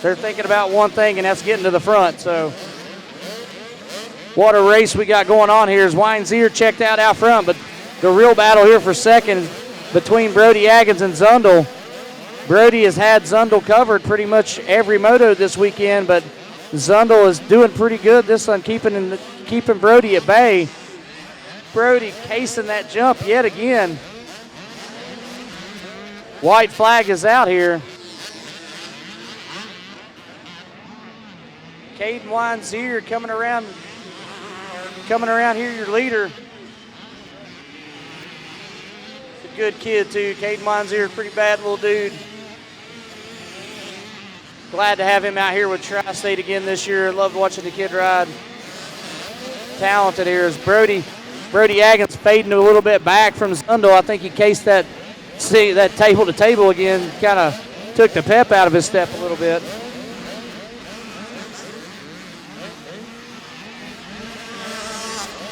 They're thinking about one thing, and that's getting to the front. So what a race we got going on here. As Weinzier checked out front, but the real battle here for 2nd between Brody Aggins and Zundel. Brody has had Zundel covered pretty much every moto this weekend, but Zundel is doing pretty good this on keeping Brody at bay. Brody casing that jump yet again. White flag is out here. Caden Weinzier coming around here, your leader. He's a good kid too. Caden Weinzier, pretty bad little dude. Glad to have him out here with Tristate again this year. Loved watching the kid ride. Talented here is Brody Aggins fading a little bit back from Zundel. I think he cased that table to table again, kind of took the pep out of his step a little bit.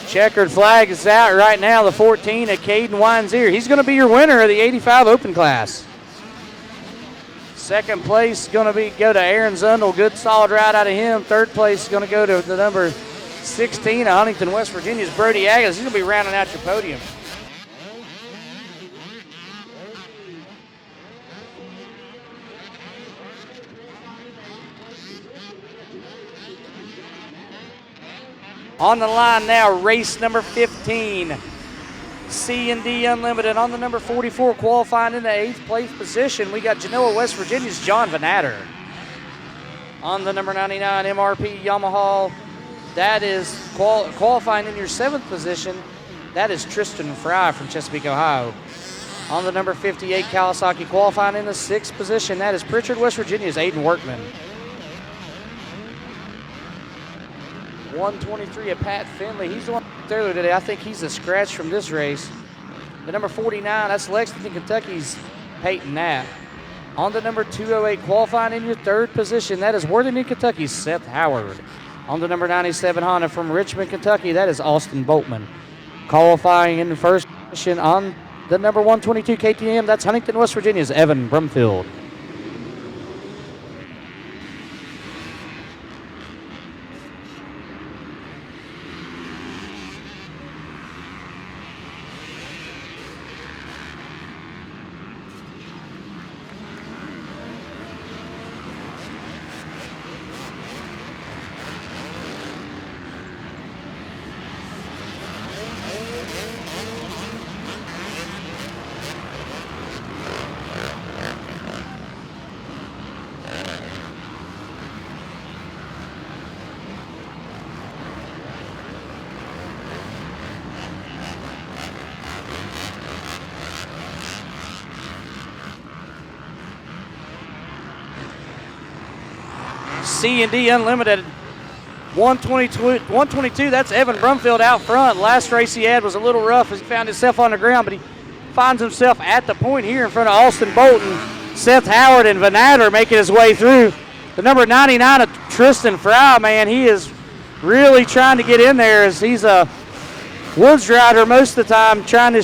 Checkered flag is out right now, the 14 at Caden Weinzier. He's going to be your winner of the 85 Open class. 2nd place is going to go to Aaron Zundel. Good solid ride out of him. 3rd place is going to go to the number 16 of Huntington, West Virginia's Brody Aggins. He's going to be rounding out your podium. On the line now, race number 15. C&D Unlimited on the number 44, qualifying in the 8th place position. We got Genoa, West Virginia's John Vanatter. On the number 99, MRP Yamaha, that is qualifying in your 7th position. That is Tristan Fry from Chesapeake, Ohio. On the number 58, Kawasaki, qualifying in the 6th position. That is Pritchard, West Virginia's Aiden Workman. 123 at Pat Finley. He's the one there today. I think he's a scratch from this race. The number 49, that's Lexington, Kentucky's Peyton Knapp. On the number 208, qualifying in your 3rd position, that is Worthington, Kentucky's Seth Howard. On the number 97 Honda from Richmond, Kentucky, that is Austin Boltman. Qualifying in the 1st position on the number 122 KTM, that's Huntington, West Virginia's Evan Brumfield. C&D Unlimited, 122, that's Evan Brumfield out front. Last race he had was a little rough as he found himself on the ground, but he finds himself at the point here in front of Austin Bolton. Seth Howard and Vanatter making his way through. The number 99 of Tristan Fry, man, he is really trying to get in there as he's a woods rider most of the time, trying to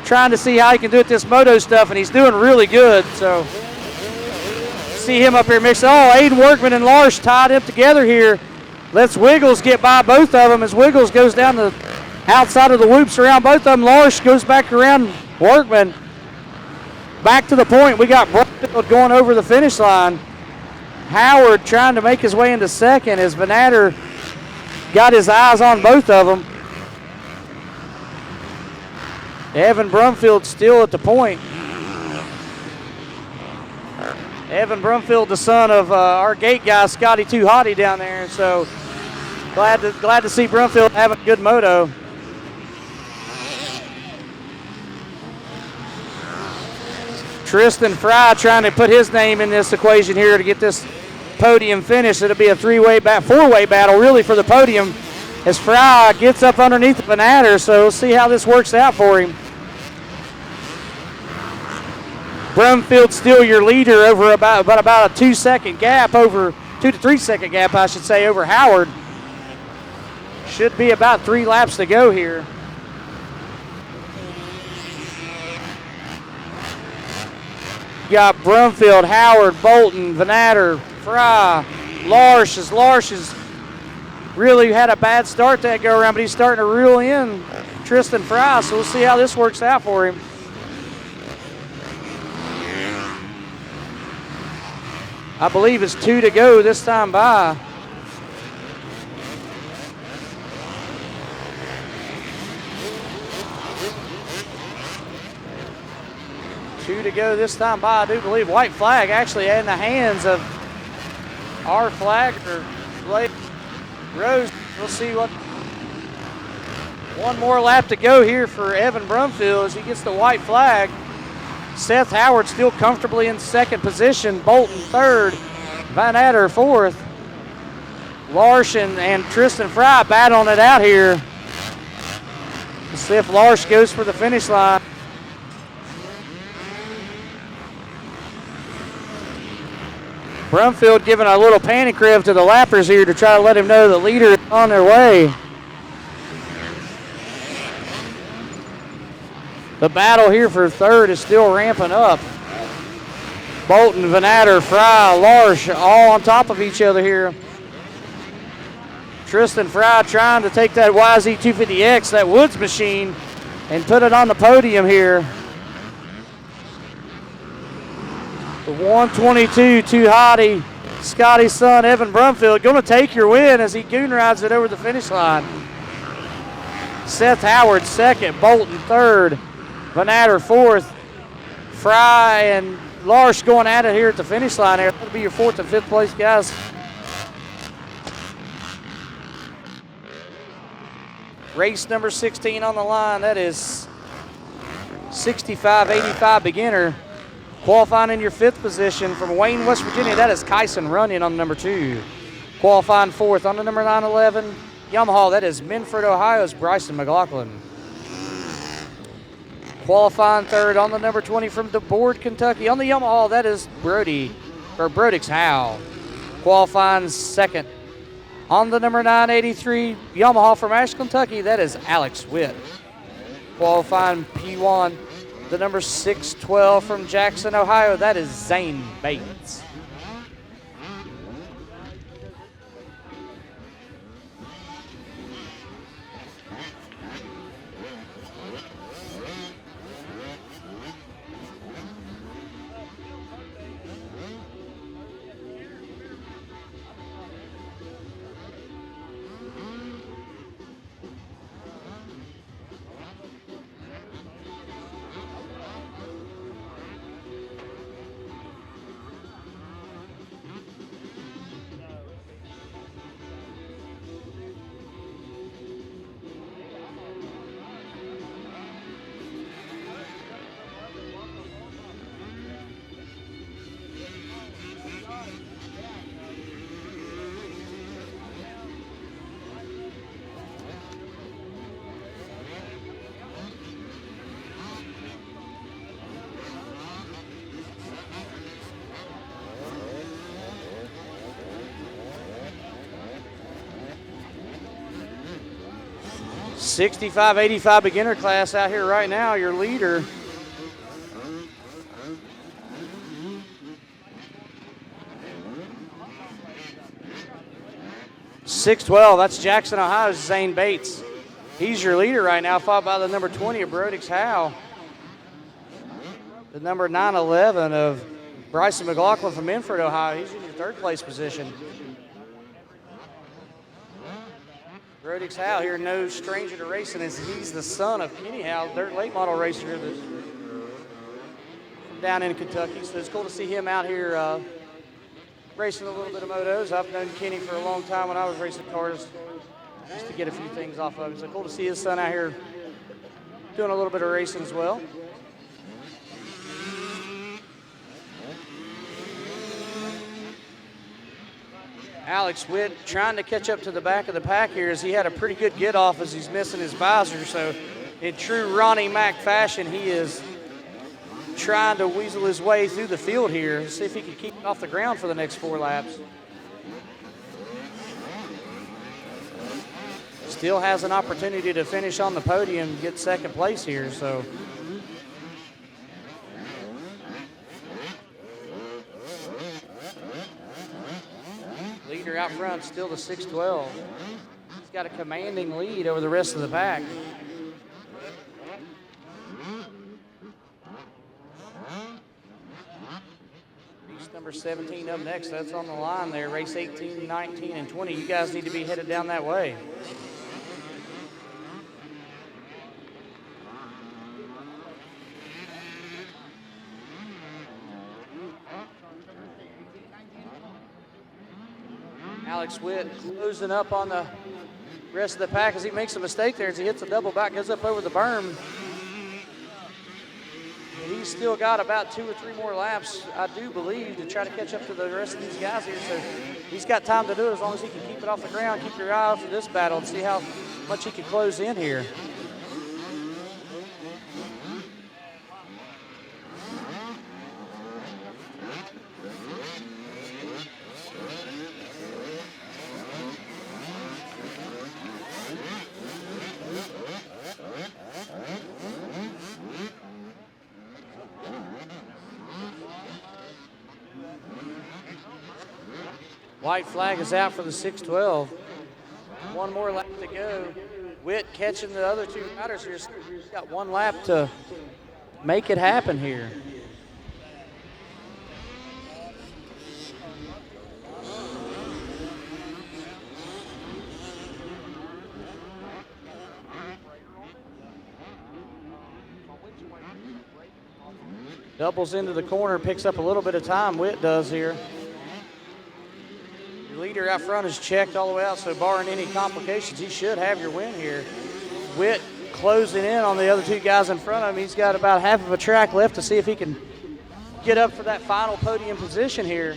trying to see how he can do it this moto stuff, and he's doing really good. So see him up here mixing. Oh, Aiden Workman and Lars tied up together here. Lets Wiggles get by both of them as Wiggles goes down the outside of the whoops around both of them. Lars goes back around Workman. Back to the point. We got Brumfield going over the finish line. Howard trying to make his way into second as Vanatter got his eyes on both of them. Evan Brumfield still at the point. Evan Brumfield, the son of our gate guy, Scotty Too Hottie down there. So glad to see Brumfield having a good moto. Tristan Fry trying to put his name in this equation here to get this podium finish. It'll be a four-way battle really for the podium as Fry gets up underneath the Vanatter. So we'll see how this works out for him. Brumfield still your leader over about a 2 second gap over 2 to 3 second gap, I should say, over Howard. Should be about 3 laps to go here. You got Brumfield, Howard, Bolton, Vanatter, Fry, Lars. As Lars has really had a bad start that go around, but he's starting to reel in Tristan Fry. So we'll see how this works out for him. I believe it's 2 to go this time by. Two to go this time by. I do believe white flag actually in the hands of our flagger, Blake Rose. We'll see what. One more lap to go here for Evan Brumfield as he gets the white flag. Seth Howard still comfortably in second position. Bolton third. Vanatter fourth. Larson and Tristan Fry battling it out here. Let's see if Larson goes for the finish line. Brumfield giving a little panic rev to the lappers here to try to let him know the leader is on their way. The battle here for third is still ramping up. Bolton, Vanatter, Fry, Lars all on top of each other here. Tristan Fry trying to take that YZ250X, that Woods machine, and put it on the podium here. The 122 Too Hottie, Scotty's son, Evan Brumfield, going to take your win as he goon rides it over the finish line. Seth Howard second, Bolton third, Vanatter fourth, Fry and Lars going at it here at the finish line here. That'll be your fourth and fifth place guys. Race number 16 on the line. That is 65-85 beginner. Qualifying in your fifth position from Wayne, West Virginia, that is Kyson Runyon on number 2. Qualifying fourth on the number 911 Yamaha, that is Minford, Ohio's Bryson McLaughlin. Qualifying third on the number 20 from DeBoard, Kentucky. On the Yamaha, that is Brodix Howe. Qualifying second on the number 983 Yamaha from Ashland, Kentucky, that is Alex Witt. Qualifying P1, the number 612 from Jackson, Ohio, that is Zane Bates. 65-85 beginner class out here right now. Your leader, .612, that's Jackson, Ohio's Zane Bates. He's your leader right now, followed by the number 20 of Brodix Howe. The number 911 of Bryson McLaughlin from Inford, Ohio. He's in your third place position. Brodix Howe here, no stranger to racing, as he's the son of Kenny Howe, dirt late model racer that's down in Kentucky. So it's cool to see him out here racing a little bit of motos. I've known Kenny for a long time when I was racing cars, just to get a few things off of him. So cool to see his son out here doing a little bit of racing as well. Alex Witt trying to catch up to the back of the pack here, as he had a pretty good get off as he's missing his visor. So in true Ronnie Mack fashion, he is trying to weasel his way through the field here, see if he can keep it off the ground for the next 4 laps. Still has an opportunity to finish on the podium and get second place here, so. Leader out front, still the 612. He's got a commanding lead over the rest of the pack. Race number 17 up next. That's on the line there. Race 18, 19, and 20. You guys need to be headed down that way. Alex Witt closing up on the rest of the pack as he makes a mistake there as he hits a double back, goes up over the berm. He's still got about 2 or 3 more laps, I do believe, to try to catch up to the rest of these guys here. So he's got time to do it as long as he can keep it off the ground. Keep your eye out for this battle and see how much he can close in here. White flag is out for the 612. 1 more lap to go. Witt catching the other 2 riders here. He's got 1 lap to make it happen here. Doubles into the corner, picks up a little bit of time, Witt does here. Your leader out front is checked all the way out, so barring any complications, he should have your win here. Witt closing in on the other 2 guys in front of him. He's got about half of a track left to see if he can get up for that final podium position here.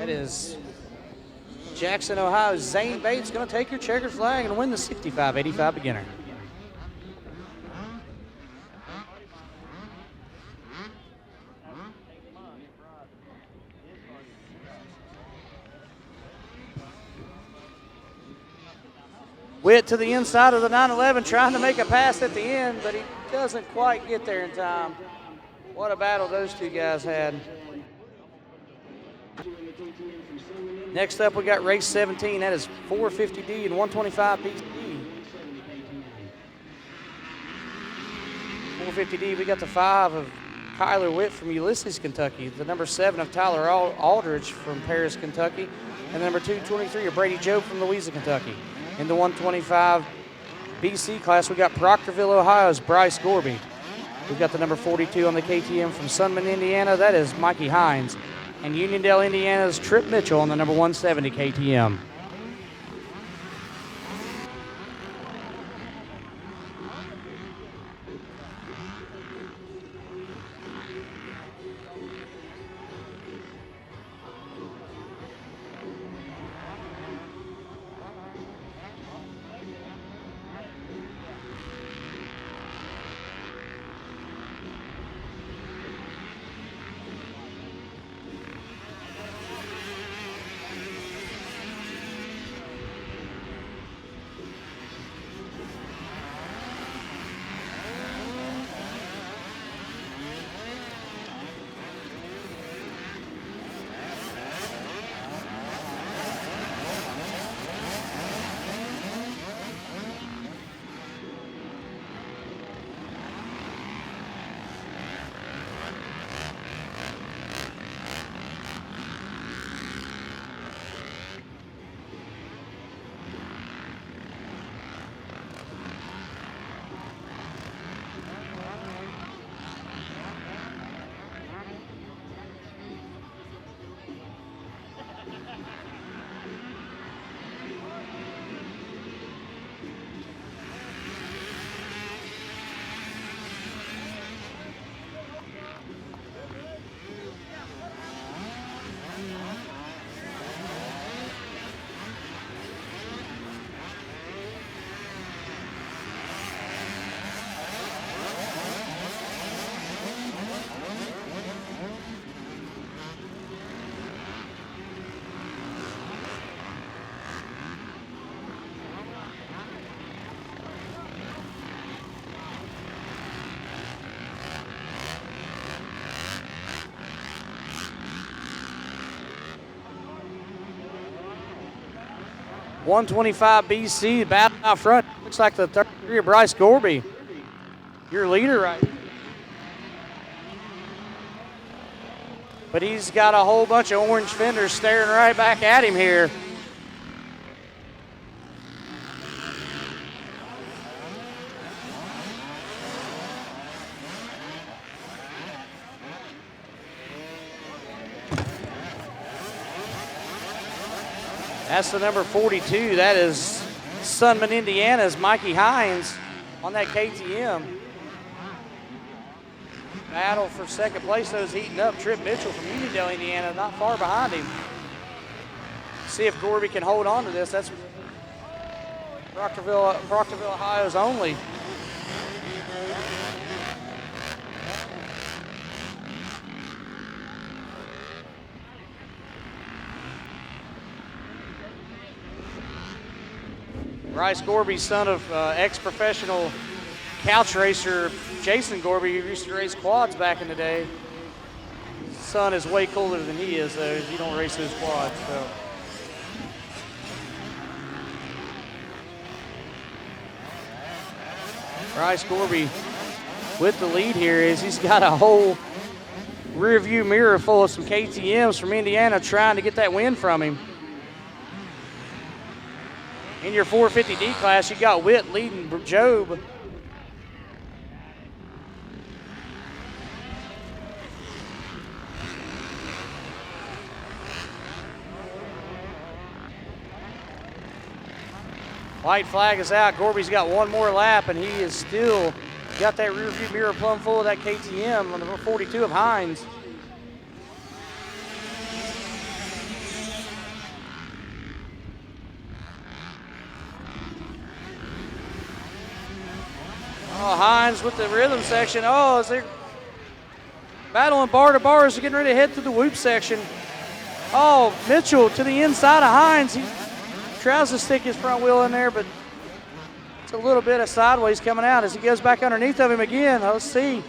Is Jackson, Ohio's Zane Bates going to take your checkered flag and win the 65-85 beginner. Witt to the inside of the 911, trying to make a pass at the end, but he doesn't quite get there in time. What a battle those 2 guys had. Next up, we got race 17. That is 450D and 125 BC. 450D, we got the 5 of Kyler Witt from Ulysses, Kentucky. The number 7 of Tyler Aldridge from Paris, Kentucky. And the number 223 of Brady Jobe from Louisa, Kentucky. In the 125 BC class, we got Proctorville, Ohio's Bryce Gorby. We've got the number 42 on the KTM from Sunman, Indiana. That is Mikey Hines. And Uniondale, Indiana's Trip Mitchell on the number 170 KTM. 125 BC, battle out front. Looks like the 33 of Bryce Gorby, your leader right here. But he's got a whole bunch of orange fenders staring right back at him here. That's the number 42. That is Sunman, Indiana's Mikey Hines on that KTM. Battle for second place, though, is heating up. Trip Mitchell from Unionville, Indiana, not far behind him. See if Gorby can hold on to this. That's Proctorville, Ohio's only. Bryce Gorby, son of ex-professional couch racer Jason Gorby, who used to race quads back in the day. His son is way cooler than he is, though. He don't race those quads. So. Bryce Gorby with the lead here is he's got a whole rear view mirror full of some KTMs from Indiana trying to get that win from him. In your 450D class, you got Witt leading Job. White flag is out. Gorby's got one more lap, and he is still got that rear view mirror plumb full of that KTM on the 42 of Hines. Oh, Hines with the rhythm section. Oh, as they're battling bar to bar as they're getting ready to head to the whoop section. Oh, Mitchell to the inside of Hines. He tries to stick his front wheel in there, but it's a little bit of sideways coming out as he goes back underneath of him again. Let's see.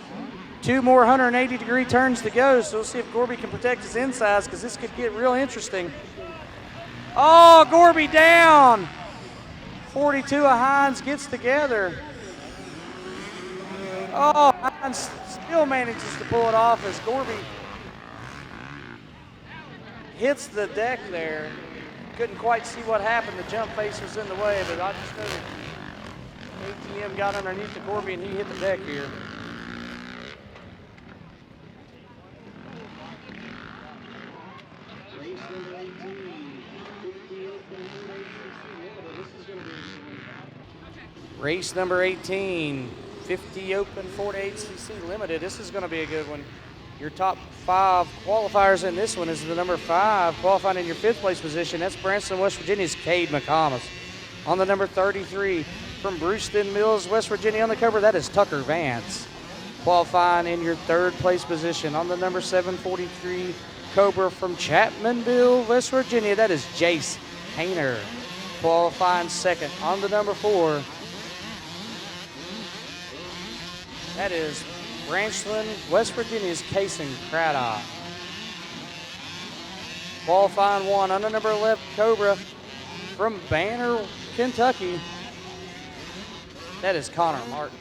Two more 180-degree turns to go, so we'll see if Gorby can protect his insides because this could get real interesting. Oh, Gorby down. 42 of Hines gets together. Oh, Hines still manages to pull it off as Gorby hits the deck there. Couldn't quite see what happened. The jump face was in the way, but I just know that ATM got underneath the Gorby and he hit the deck here. Race number 18. 50 Open 4-8cc Limited. This is going to be a good one. Your top 5 qualifiers in this one is the number 5, qualifying in your 5th place position. That's Branson, West Virginia's Cade McComas. On the number 33, from Brewston Mills, West Virginia, on the cover, that is Tucker Vance. Qualifying in your 3rd place position. On the number 743 Cobra from Chapmanville, West Virginia, that is Jace Hayner. Qualifying 2nd. On the number 4, that is Branchland, West Virginia's Kason Craddock. Qualifying 1 on the number 11 Cobra from Banner, Kentucky. That is Connor Martin.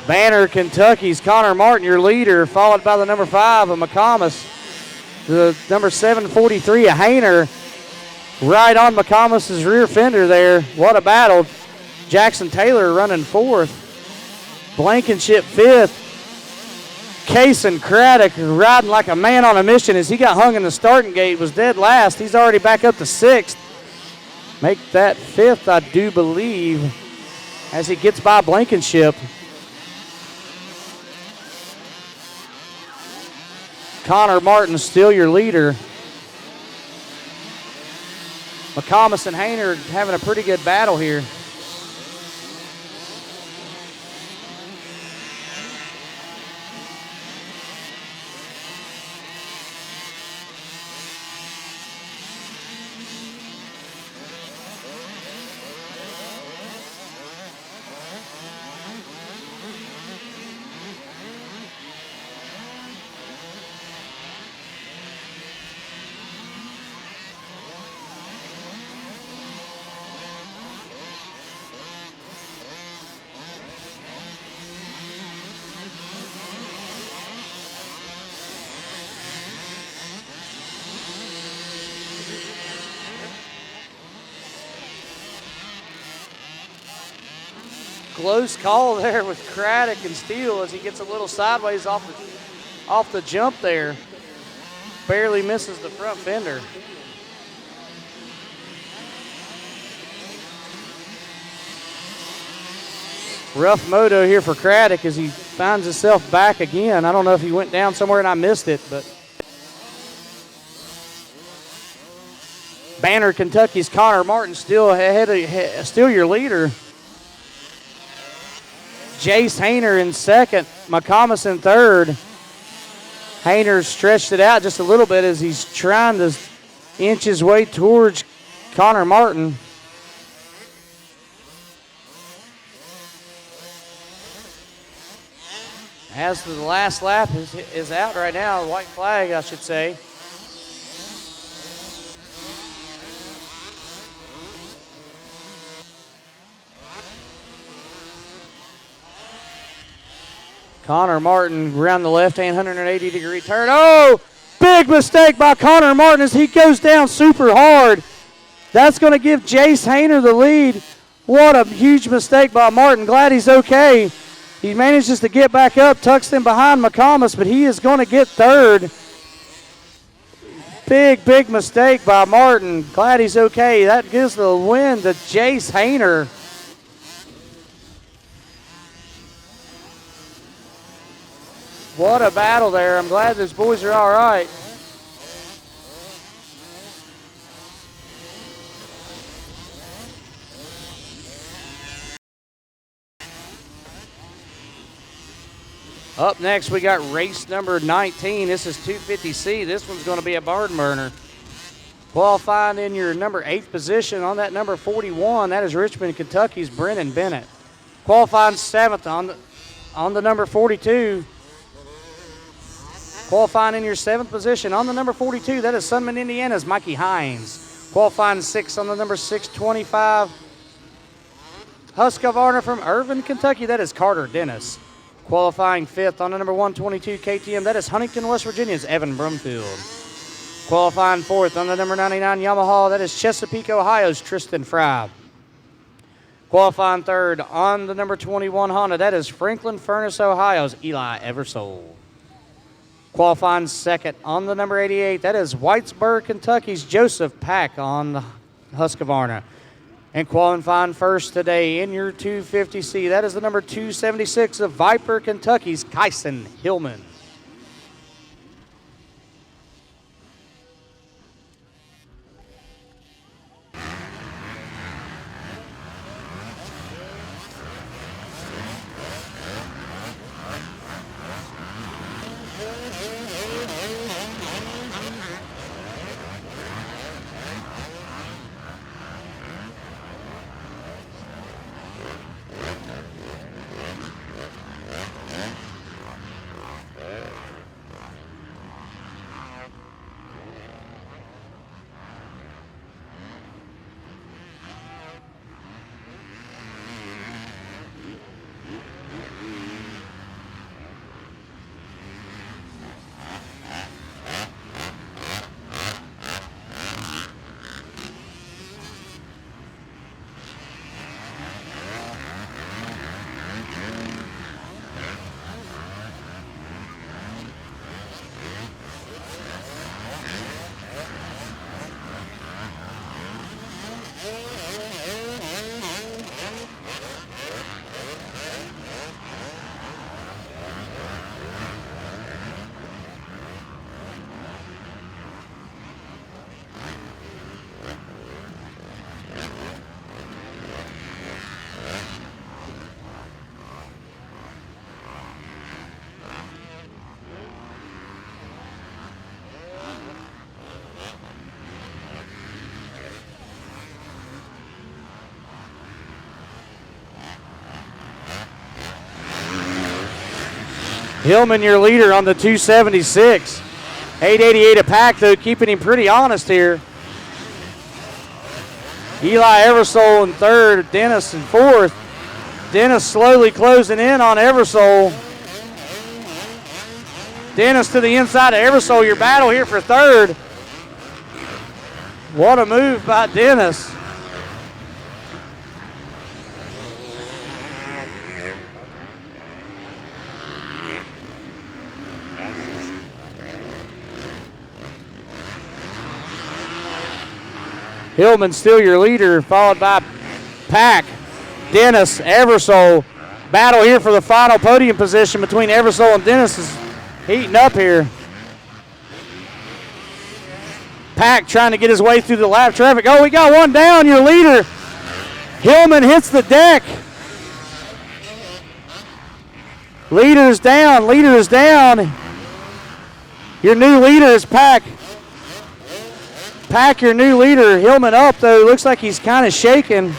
Banner, Kentucky's Connor Martin, your leader, followed by the number 5 of McComas. The number 743 of Hayner, right on McComas' rear fender there. What a battle. Jackson Taylor running 4th. Blankenship 5th. Kaysen Craddock riding like a man on a mission as he got hung in the starting gate, was dead last. He's already back up to 6th. Make that 5th, I do believe, as he gets by Blankenship. Connor Martin still your leader. McComas and Hayner having a pretty good battle here. Close call there with Craddock and Steele as he gets a little sideways off the jump there. Barely misses the front fender. Rough moto here for Craddock as he finds himself back again. I don't know if he went down somewhere and I missed it, but Banner, Kentucky's Connor Martin still still your leader. Jace Hayner in 2nd, McComas in 3rd. Hayner stretched it out just a little bit as he's trying to inch his way towards Connor Martin. As the last lap is out right now, white flag, I should say. Connor Martin around the left-hand 180-degree turn. Oh, big mistake by Connor Martin as he goes down super hard. That's going to give Jace Hayner the lead. What a huge mistake by Martin. Glad he's okay. He manages to get back up, tucks in behind McComas, but he is going to get 3rd. Big mistake by Martin. Glad he's okay. That gives the win to Jace Hayner. What a battle there. I'm glad those boys are all right. Up next, we got race number 19. This is 250C. This one's going to be a barn burner. Qualifying in your number 8th position on that number 41, that is Richmond, Kentucky's Brennan Bennett. Qualifying 7th on the number 42. Qualifying in your 7th position on the number 42, that is Sunman, Indiana's Mikey Hines. Qualifying 6th on the number 625. Husqvarna from Irvine, Kentucky, that is Carter Dennis. Qualifying 5th on the number 122 KTM, that is Huntington, West Virginia's Evan Brumfield. Qualifying 4th on the number 99 Yamaha, that is Chesapeake, Ohio's Tristan Fry. Qualifying 3rd on the number 21 Honda, that is Franklin Furnace, Ohio's Eli Eversole. Qualifying 2nd on the number 88, that is Whitesburg, Kentucky's Joseph Pack on the Husqvarna. And qualifying 1st today in your 250C, that is the number 276 of Viper, Kentucky's Kyson Hillman. Hillman, your leader on the 276. 888 a pack, though, keeping him pretty honest here. Eli Eversole in third, Dennis in fourth. Dennis slowly closing in on Eversole. Dennis to the inside of Eversole, your battle here for third. What a move by Dennis. Hillman still your leader, followed by Pack, Dennis, Eversole. Battle here for the final podium position between Eversole and Dennis is heating up here. Pack trying to get his way through the lap traffic. Oh, we got one down, your leader. Hillman hits the deck. Leader is down, leader is down. Your new leader is Pack. Pack, your new leader. Hillman up, though. Looks like he's kind of shaking.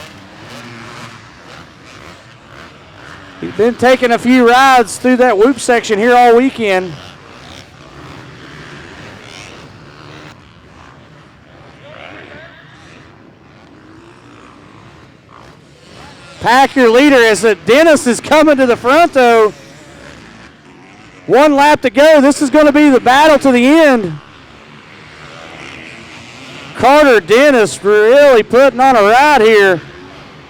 He's been taking a few rides through that whoop section here all weekend. Pack, your leader, as Dennis is coming to the front, though. One lap to go. This is going to be the battle to the end. Carter Dennis really putting on a ride here.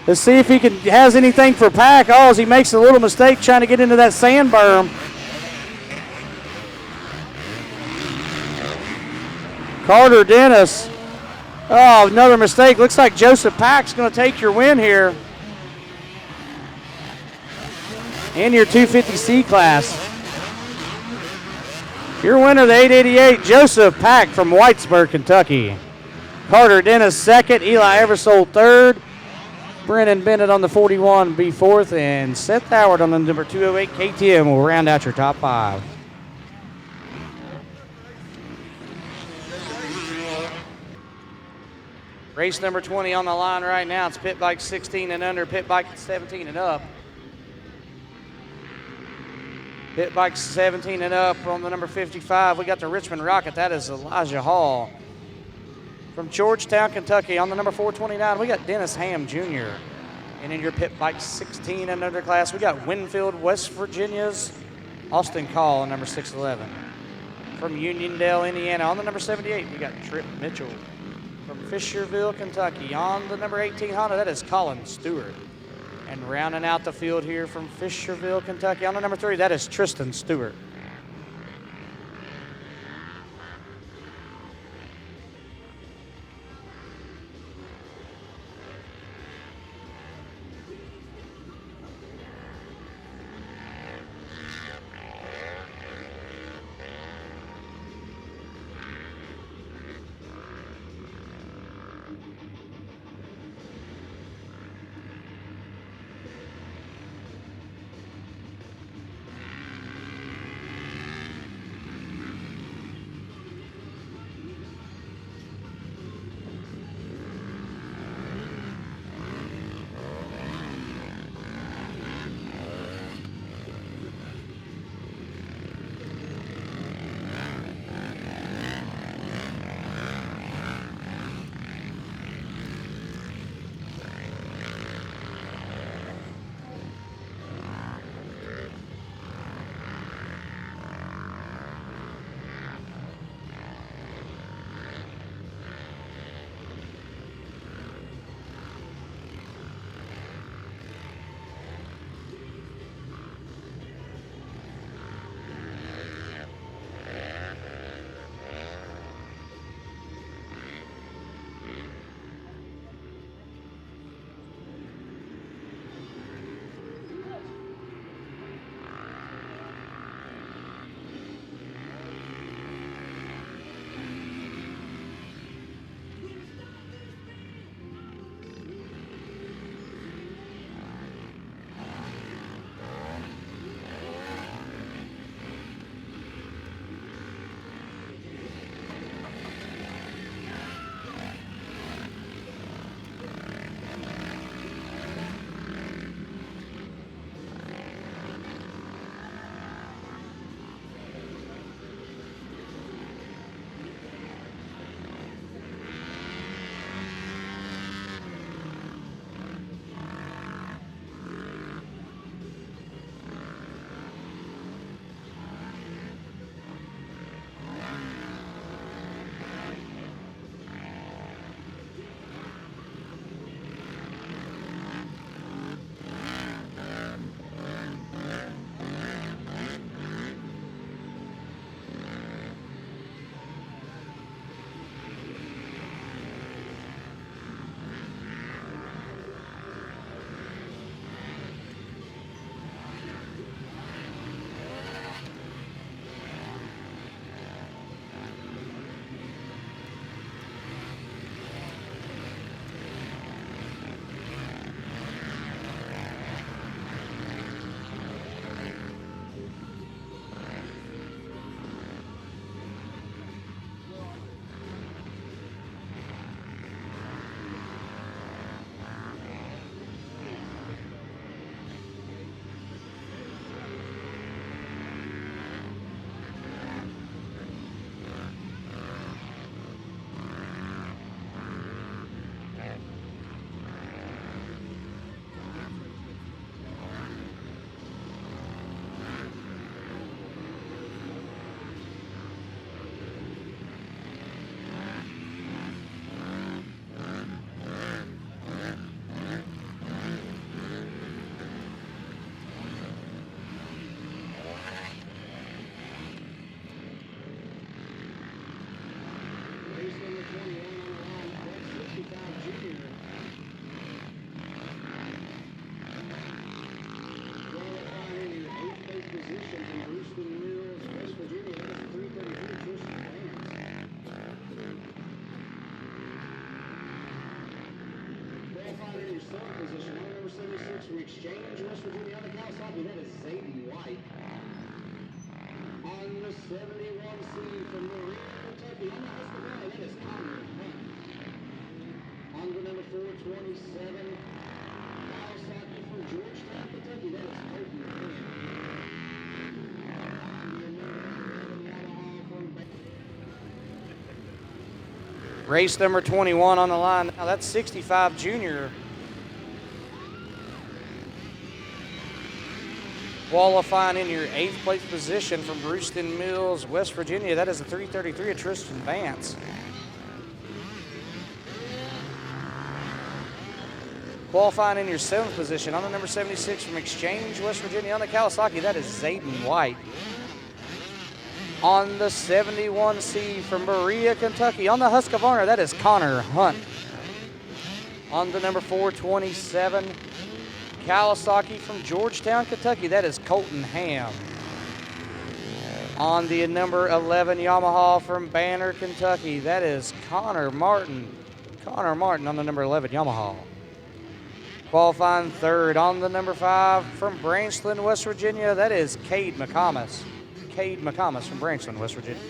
Let's see if he has anything for Pack. Oh, as he makes a little mistake trying to get into that sand berm. Carter Dennis. Oh, another mistake. Looks like Joseph Pack's going to take your win here in your 250C class. Your winner, the 888, Joseph Pack from Whitesburg, Kentucky. Carter Dennis second, Eli Eversole third, Brennan Bennett on the 41 be fourth, and Seth Howard on the number 208 KTM will round out your top five. Race number 20 on the line right now. It's pit bike 16 and under, pit bike 17 and up. Pit bike 17 and up on the number 55. We got the Richmond Rocket. That is Elijah Hall. From Georgetown, Kentucky, on the number 429, we got Dennis Ham Jr. And in your pit bike 16 and under class, we got Winfield, West Virginia's Austin Call on number 611. From Uniondale, Indiana, on the number 78, we got Trip Mitchell. From Fisherville, Kentucky, on the number 18 Honda, that is Colin Stewart. And rounding out the field here from Fisherville, Kentucky, on the number 3, that is Tristan Stewart. Exchange, West Virginia on the Kawasaki, that is Zayden White. On the 71C from Maria, Kentucky, on the Husqvarna, that is Connor Hunt. On the number 427, Kawasaki from Georgetown, Kentucky, that is Colton Ham. Race number 21 on the line. Now that's 65 junior. Qualifying in your 8th place position from Brewston Mills, West Virginia. That is a 3:33 of Tristan Vance. Qualifying in your 7th position on the number 76 from Exchange, West Virginia on the Kawasaki. That is Zayden White. On the 71C from Berea, Kentucky, on the Husqvarna, that is Connor Hunt. On the number 427, Kawasaki from Georgetown, Kentucky, that is Colton Ham. On the number 11 Yamaha from Banner, Kentucky, that is Connor Martin. Connor Martin on the number 11 Yamaha. Qualifying 3rd on the number 5 from Branchland, West Virginia, that is Cade McComas. Cade McComas from Branchland, West Virginia.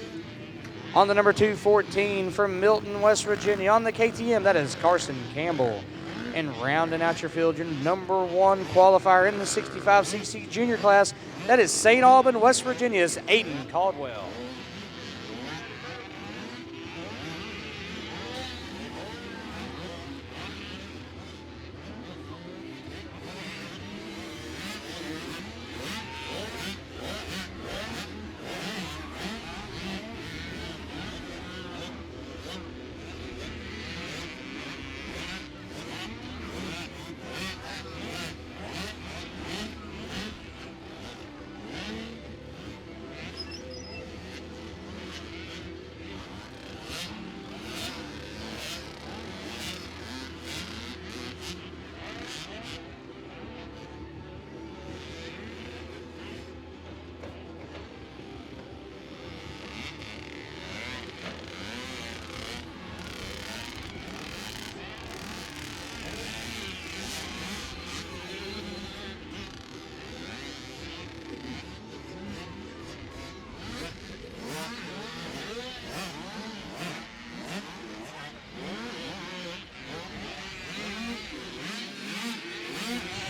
On the number 214 from Milton, West Virginia, on the KTM, that is Carson Campbell. And rounding out your field, your number 1 qualifier in the 65cc junior class, that is St. Aubin, West Virginia's Aiden Caldwell.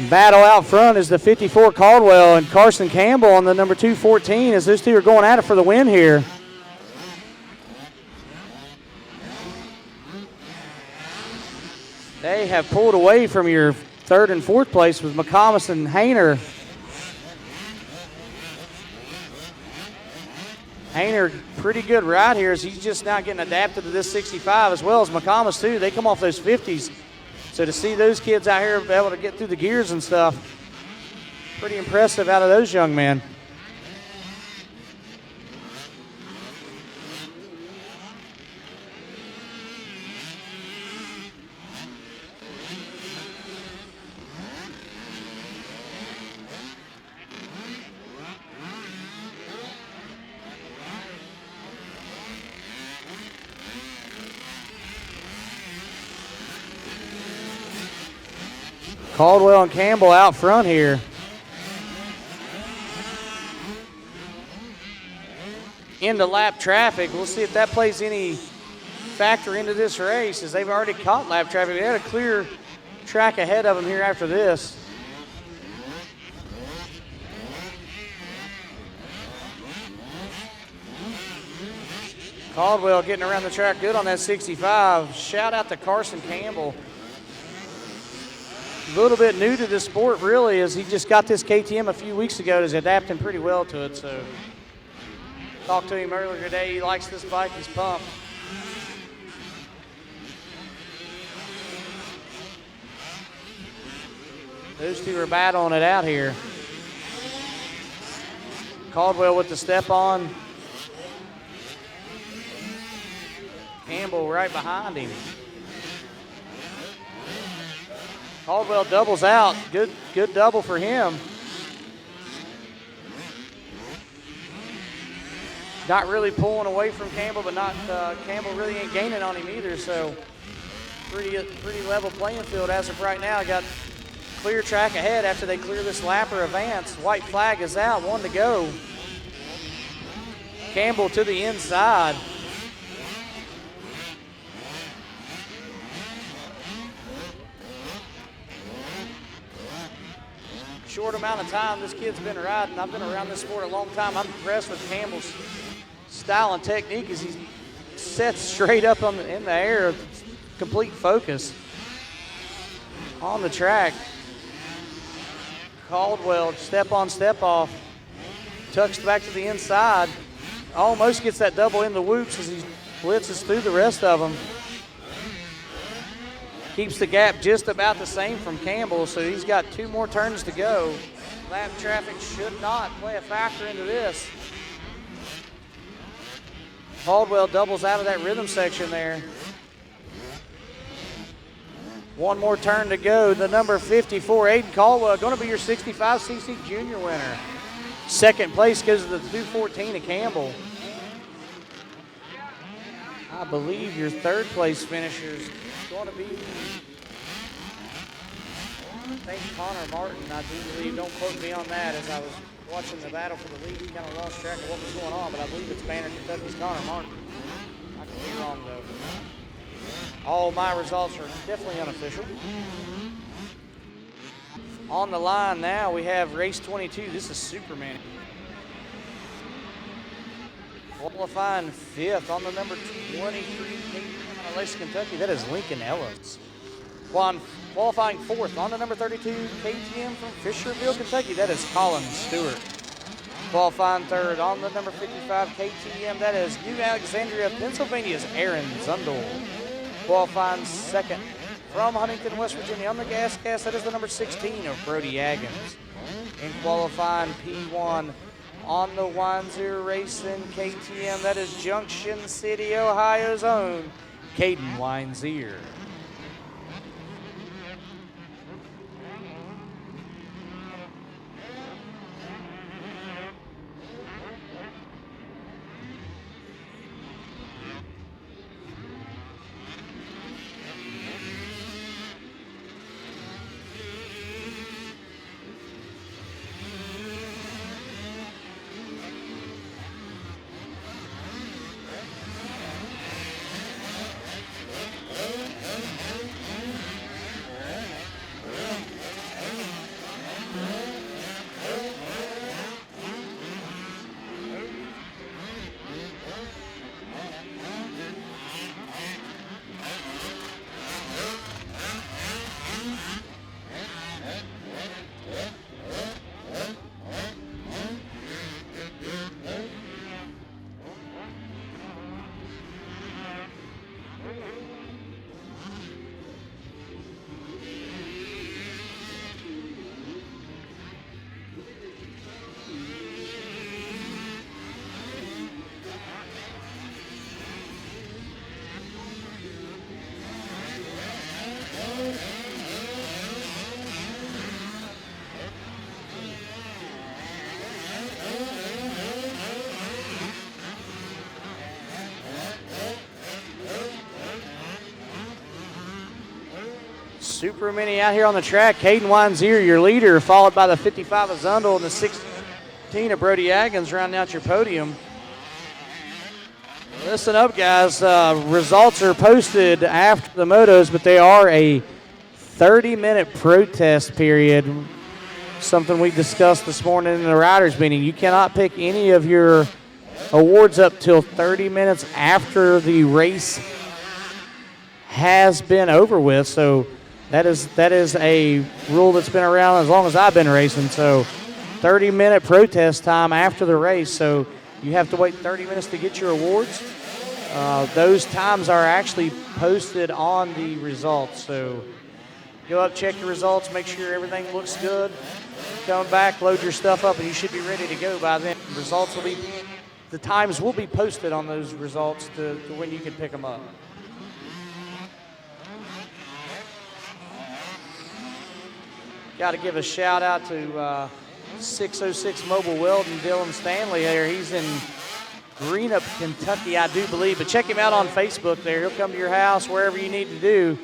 Battle out front is the 54 Caldwell and Carson Campbell on the number 214 as those two are going at it for the win here. They have pulled away from your 3rd and 4th place with McComas and Hayner. Hayner, pretty good ride here as he's just now getting adapted to this 65 as well as McComas too. They come off those 50s. So to see those kids out here be able to get through the gears and stuff, pretty impressive out of those young men. Caldwell and Campbell out front here. Into lap traffic. We'll see if that plays any factor into this race as they've already caught lap traffic. They had a clear track ahead of them here after this. Caldwell getting around the track good on that 65. Shout out to Carson Campbell. A little bit new to the sport, really, as he just got this KTM a few weeks ago and is adapting pretty well to it. So, talked to him earlier today. He likes this bike. He's pumped. Those two are battling it out here. Caldwell with the step on. Campbell right behind him. Caldwell doubles out. Good double for him. Not really pulling away from Campbell, but not Campbell really ain't gaining on him either. So pretty level playing field as of right now. Got clear track ahead after they clear this lapper advance. White flag is out, 1 to go. Campbell to the inside. Short amount of time this kid's been riding. I've been around this sport a long time. I'm impressed with Campbell's style and technique as he sets straight up in the air, complete focus on the track. Caldwell, step on, step off, tucks back to the inside, almost gets that double in the whoops as he blitzes through the rest of them. Keeps the gap just about the same from Campbell, so he's got 2 more turns to go. Lap traffic should not play a factor into this. Caldwell doubles out of that rhythm section there. 1 more turn to go. The number 54, Aiden Caldwell, going to be your 65cc junior winner. Second place goes to the 214 of Campbell. I believe your third place finisher is going to be, I think, Connor Martin. I do believe, don't quote me on that, as I was watching the battle for the lead, kind of lost track of what was going on, but I believe it's Banner Kentucky's Connor Martin. I could be wrong, though. All my results are definitely unofficial. On the line now, we have race 22. This is Superman. Qualifying 5th on the number 23, Lacey, Kentucky. That is Lincoln Ellis. Qualifying 4th on the number 32, KTM from Fisherville, Kentucky. That is Colin Stewart. Qualifying 3rd on the number 55, KTM. That is New Alexandria, Pennsylvania's Aaron Zundel. Qualifying 2nd from Huntington, West Virginia on the gas. That is the number 16 of Brody Aggins. In qualifying P1 on the Windsor Racing KTM. That is Junction City, Ohio's own Caden Weinzier. Super Mini out here on the track. Caden Weinzier, your leader, followed by the 55 of Zundel and the 16 of Brody Aggins rounding out your podium. Listen up, guys. Results are posted after the motos, but they are a 30-minute protest period, something we discussed this morning in the riders meeting. You cannot pick any of your awards up till 30 minutes after the race has been over with. So that is a rule that's been around as long as I've been racing. So 30-minute protest time after the race. So you have to wait 30 minutes to get your awards. Those times are actually posted on the results. So go up, check your results, make sure everything looks good. Come back, load your stuff up, and you should be ready to go by then. The times will be posted on those results to when you can pick them up. Got to give a shout out to 606 Mobile Welding, Dylan Stanley there. He's in Greenup, Kentucky, I do believe. But check him out on Facebook there. He'll come to your house, wherever you need to do.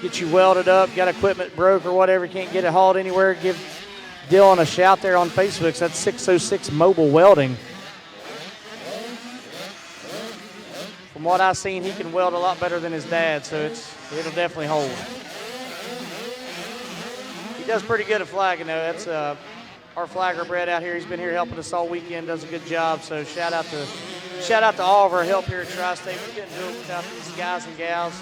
get you welded up, got equipment broke or whatever, can't get it hauled anywhere, give Dylan a shout there on Facebook. That's 606 Mobile Welding. From what I've seen, he can weld a lot better than his dad, so it'll definitely hold. He does pretty good at flagging, though. That's our flagger Brett out here. He's been here helping us all weekend, does a good job. So shout out to all of our help here at Tristate. We couldn't do it without these guys and gals.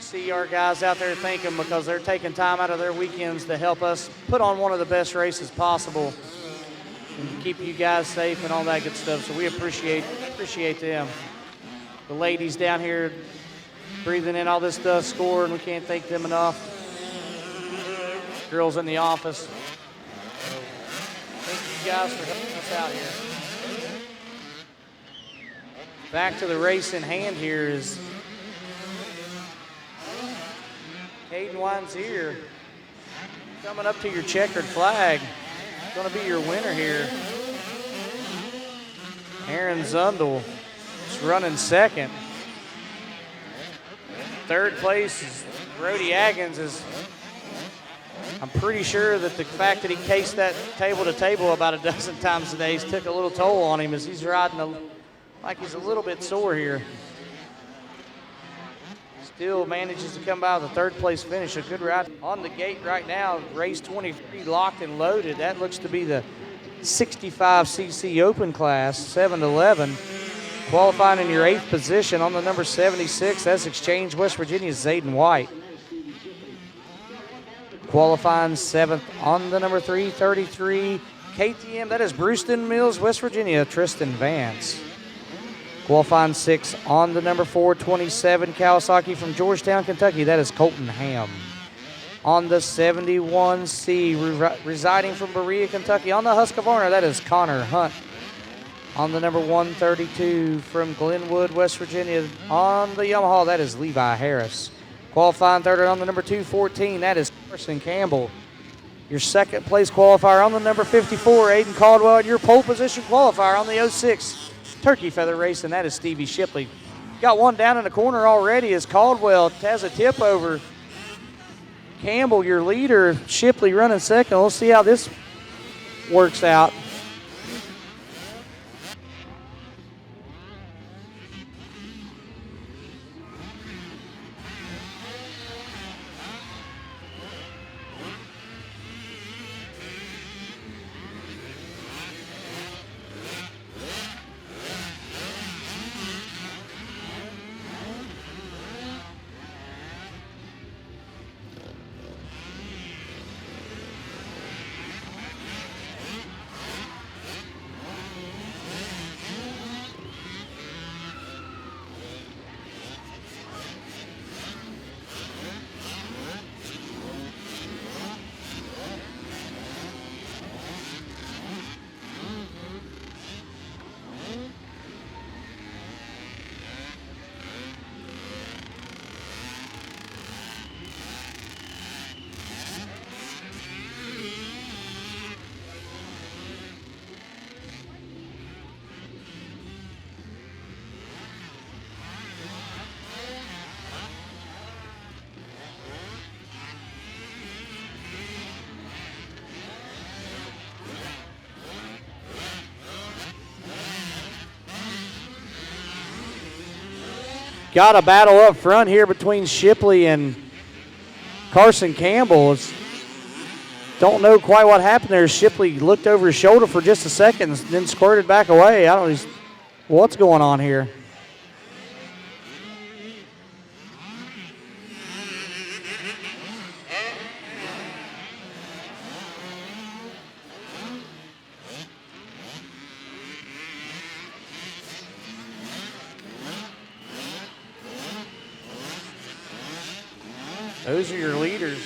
See our guys out there, thank them because they're taking time out of their weekends to help us put on one of the best races possible and keep you guys safe and all that good stuff. So we appreciate them. The ladies down here breathing in all this dust, scoring. We can't thank them enough. Girls in the office. So thank you guys for helping us out here. Back to the race in hand here is Caden Weinzier coming up to your checkered flag. Going to be your winner here. Aaron Zundel is running second. Third place is Brody Aggins. I'm pretty sure that the fact that he cased that table to table about a dozen times today took a little toll on him as he's riding like he's a little bit sore here. Still manages to come by with a third place finish. A good ride on the gate right now. Race 23 locked and loaded. That looks to be the 65cc open class, 7-11. Qualifying in your 8th position on the number 76. That's Exchange, West Virginia's Zayden White. Qualifying 7th on the number 333 KTM. That is Brewston Mills, West Virginia, Tristan Vance. Qualifying 6th on the number 427 Kawasaki from Georgetown, Kentucky. That is Colton Ham. On the 71C, residing from Berea, Kentucky. On the Husqvarna, that is Connor Hunt. On the number 132 from Glenwood, West Virginia. On the Yamaha, that is Levi Harris. Qualifying third on the number 214, that is Carson Campbell. Your second place qualifier on the number 54, Aiden Caldwell. And your pole position qualifier on the 06 Turkey Feather Racing, that is Stevie Shipley. Got one down in the corner already as Caldwell has a tip over. Campbell, your leader, Shipley running second. We'll see how this works out. Got a battle up front here between Shipley and Carson Campbell. Don't know quite what happened there. Shipley looked over his shoulder for just a second and then squirted back away. I don't know what's going on here. Those are your leaders.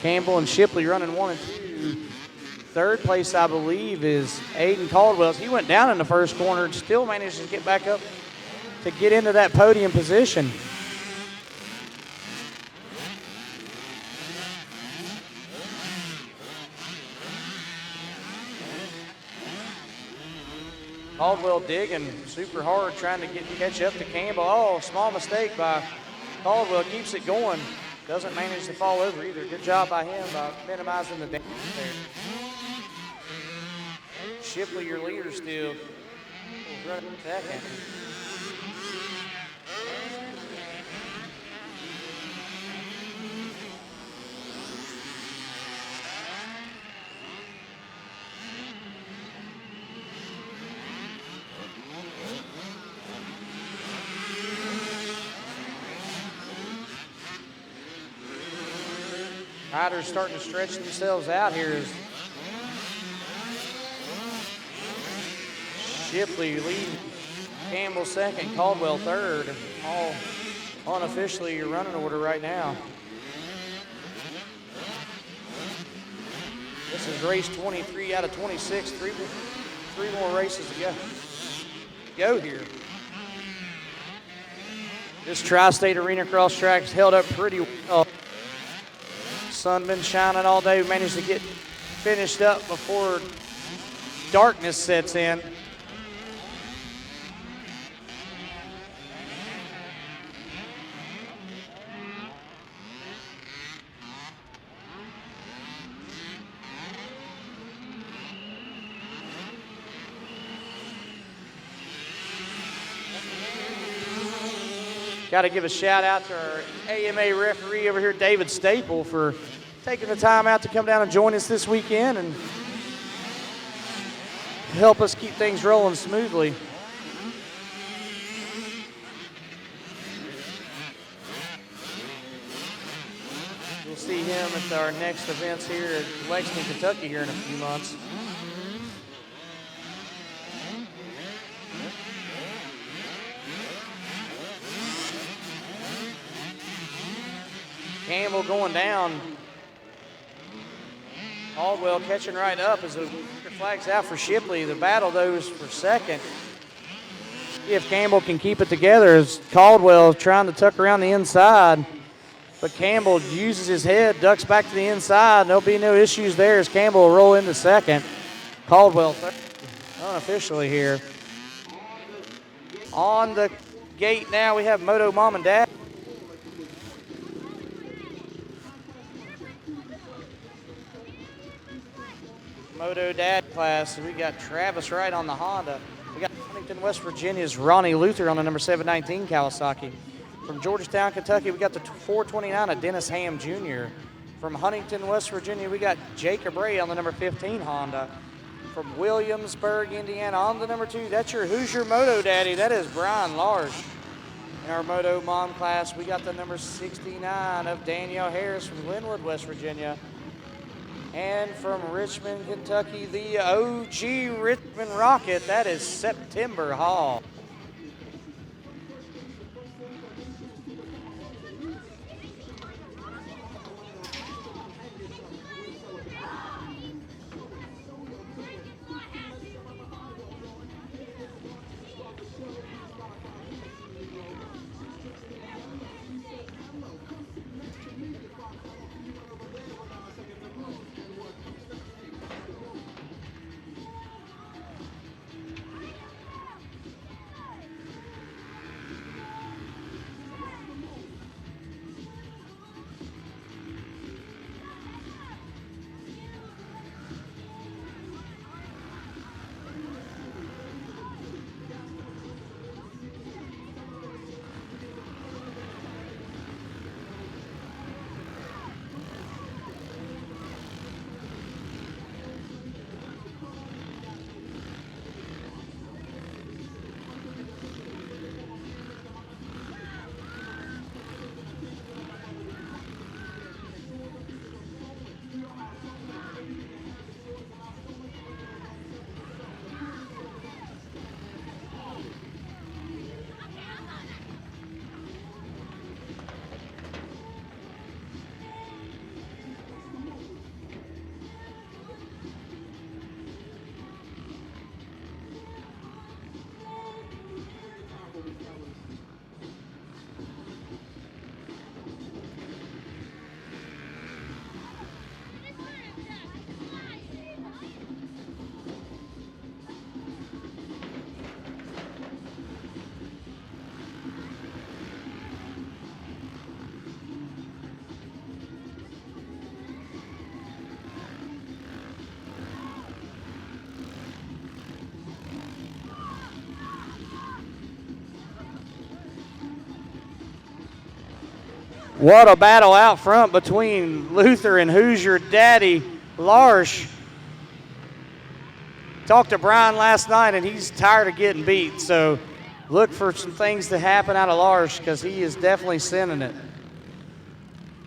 Campbell and Shipley running 1 and 2. Third place, I believe, is Aiden Caldwell. He went down in the first corner and still managed to get back up to get into that podium position. Caldwell digging super hard, trying to catch up to Campbell. Oh, small mistake by Caldwell. Keeps it going. Doesn't manage to fall over either. Good job by him by minimizing the damage there. Shipley, your leader still. Running second. Riders starting to stretch themselves out here as Shipley leading, Campbell second, Caldwell third. All unofficially your running order right now. This is race 23 out of 26. Three more races to go here. This Tristate Arenacross track's held up pretty well. Sun been shining all day. We managed to get finished up before darkness sets in. Got to give a shout out to our AMA referee over here, David Staple, for taking the time out to come down and join us this weekend and help us keep things rolling smoothly. We'll see him at our next events here at Lexington, Kentucky here in a few months. Campbell going down. Caldwell catching right up as the flag's out for Shipley. The battle, though, is for second. See if Campbell can keep it together as Caldwell trying to tuck around the inside. But Campbell uses his head, ducks back to the inside. There'll be no issues there as Campbell will roll into second. Caldwell third, unofficially here. On the gate now, we have Moto Mom and Dad. Moto Dad class. We got Travis Wright on the Honda. We got Huntington, West Virginia's Ronnie Luther on the number 719 Kawasaki. From Georgetown, Kentucky, we got the 429 of Dennis Ham Jr. From Huntington, West Virginia, we got Jacob Ray on the number 15 Honda. From Williamsburg, Indiana, on the number 2, who's your Moto Daddy? That is Brian Large. In our Moto Mom class, we got the number 69 of Danielle Harris from Glenwood, West Virginia. And from Richmond, Kentucky, the OG Richmond Rocket, that is September Hall. What a battle out front between Luther and Who's Your Daddy, Larsh. Talked to Brian last night, and he's tired of getting beat. So look for some things to happen out of Larsh because he is definitely sending it.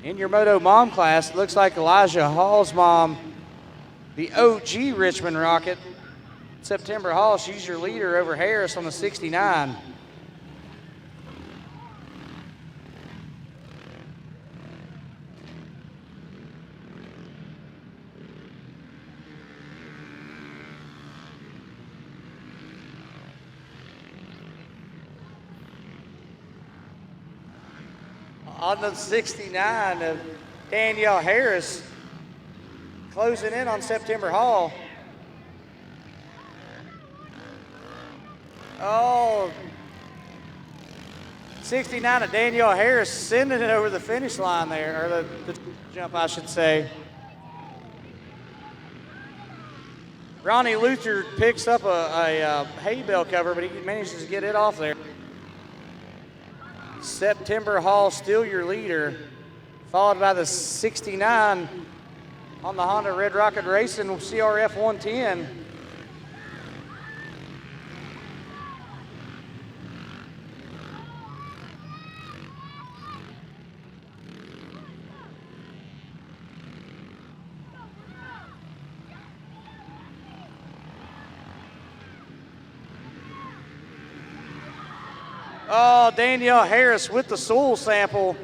In your Moto Mom class, it looks like Elijah Hall's mom, the OG Richmond Rocket, September Hall, she's your leader over Harris on the 69. On the 69 of Danielle Harris, closing in on September Hall. Oh, 69 of Danielle Harris sending it over the finish line there, or the jump, I should say. Ronnie Luther picks up a hay bale cover, but he manages to get it off there. September Hall still your leader, followed by the 69 on the Honda Red Rocket Racing CRF 110. Oh, Danielle Harris with the soil sample.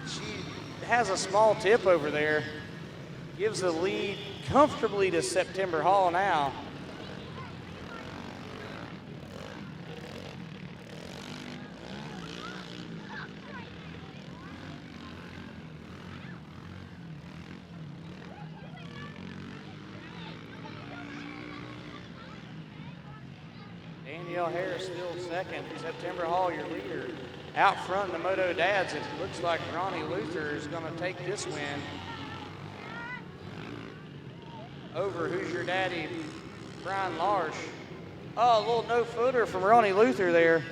She has a small tip over there. Gives the lead comfortably to September Hall now. Danielle Harris still second. September Hall, your leader. Out front in the Moto Dads, it looks like Ronnie Luther is going to take this win over Who's Your Daddy, Brian Larsh. Oh, a little no-footer from Ronnie Luther there.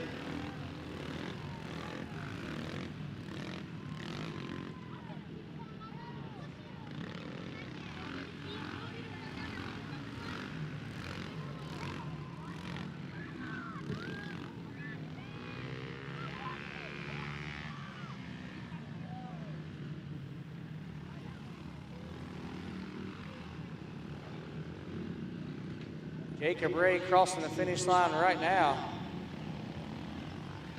Jacob Ray crossing the finish line right now.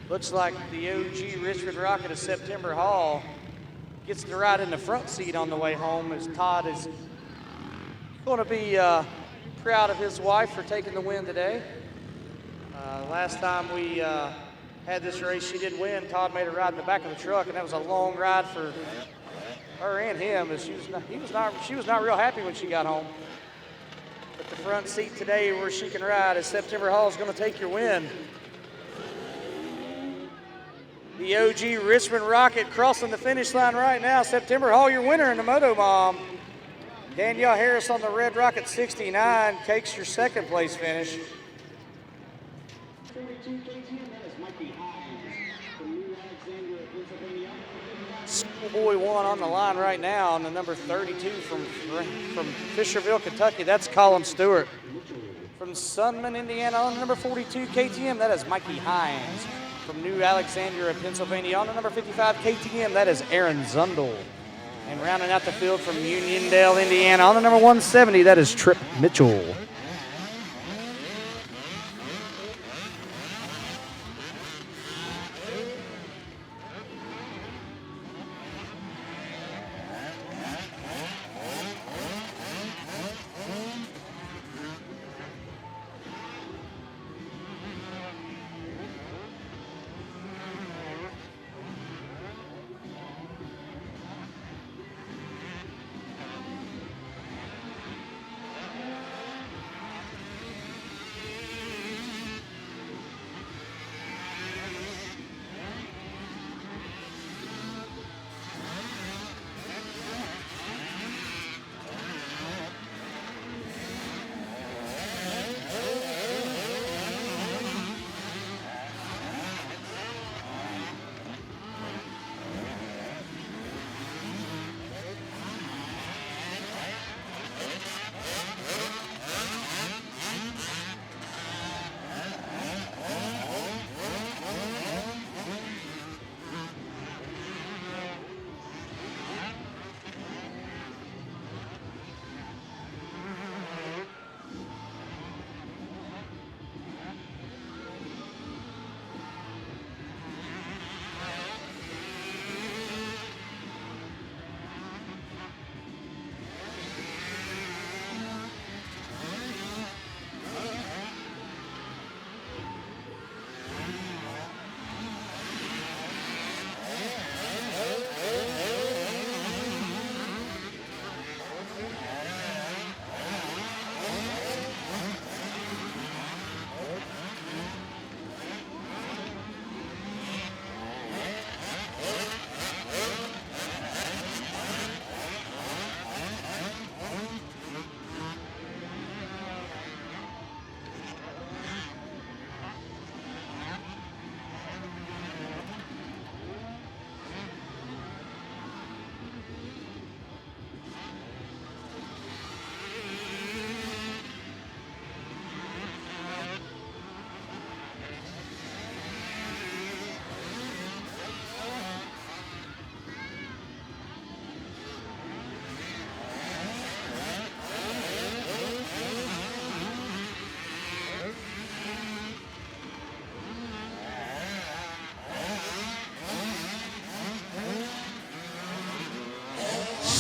Looks like the OG Richmond Rocket of September Hall gets to ride in the front seat on the way home, as Todd is going to be proud of his wife for taking the win today. Last time we had this race, she did win. Todd made her ride in the back of the truck, and that was a long ride for her and him. As she was not real happy when she got home. But the front seat today where she can ride, as September Hall is going to take your win. The OG Richmond Rocket crossing the finish line right now. September Hall, your winner in the Moto Mom. Danielle Harris on the Red Rocket 69 takes your second place finish. 42 KTM, that is Mikey Hines from New Alexandria, Pennsylvania. Schoolboy 1 on the line right now on the number 32 from Fisherville, Kentucky. That's Colin Stewart. From Sunman, Indiana on the number 42 KTM, that is Mikey Hines. From New Alexandria, Pennsylvania on the number 55 KTM, that is Aaron Zundel. And rounding out the field from Uniondale, Indiana on the number 170, that is Trip Mitchell.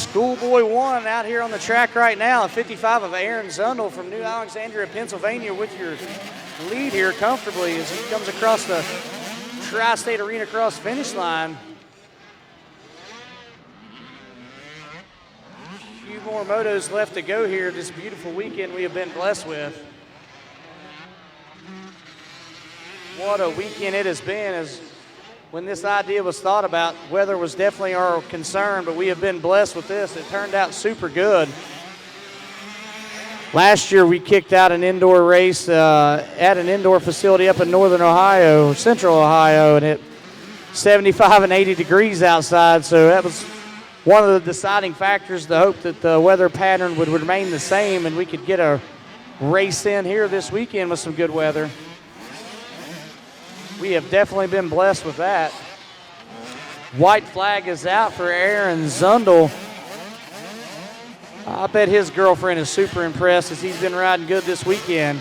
Schoolboy 1 out here on the track right now. 55 of Aaron Zundel from New Alexandria, Pennsylvania with your lead here comfortably as he comes across the Tristate Arenacross finish line. A few more motos left to go here this beautiful weekend we have been blessed with. What a weekend it has been. As when this idea was thought about, weather was definitely our concern, but we have been blessed with this. It turned out super good. Last year we kicked out an indoor race at an indoor facility up in northern Ohio, central Ohio, and it 75 and 80 degrees outside, so that was one of the deciding factors, the hope that the weather pattern would remain the same and we could get a race in here this weekend with some good weather. We have definitely been blessed with that. White flag is out for Aaron Zundel. I bet his girlfriend is super impressed as he's been riding good this weekend.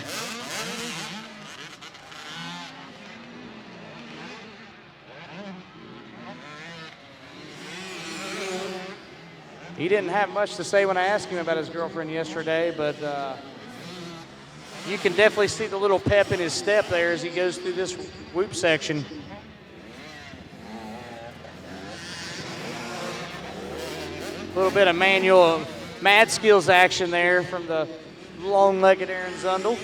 He didn't have much to say when I asked him about his girlfriend yesterday, but you can definitely see the little pep in his step there as he goes through this whoop section. A little bit of manual mad skills action there from the long-legged Aaron Zundel.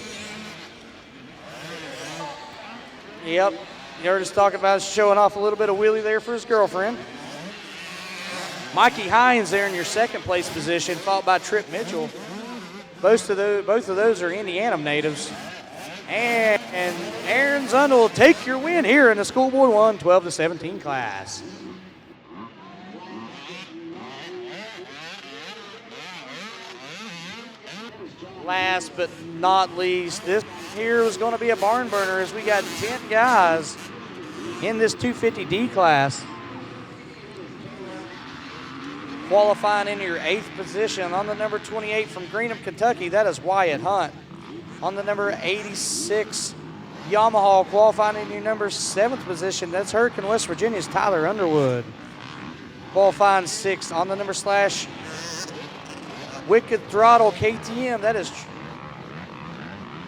Yep, you heard us talking about showing off a little bit of wheelie there for his girlfriend. Mikey Hines there in your second place position, followed by Trip Mitchell. Both of those are Indiana natives. And Aaron Zundel will take your win here in the Schoolboy 1 12-17 class. Last but not least, this here was going to be a barn burner as we got 10 guys in this 250D class. Qualifying in your 8th position on the number 28 from Greenham, Kentucky, that is Wyatt Hunt. On the number 86 Yamaha, qualifying in your number 7th position, that's Hurricane, West Virginia's Tyler Underwood. Qualifying 6th on the number / Wicked Throttle KTM, that is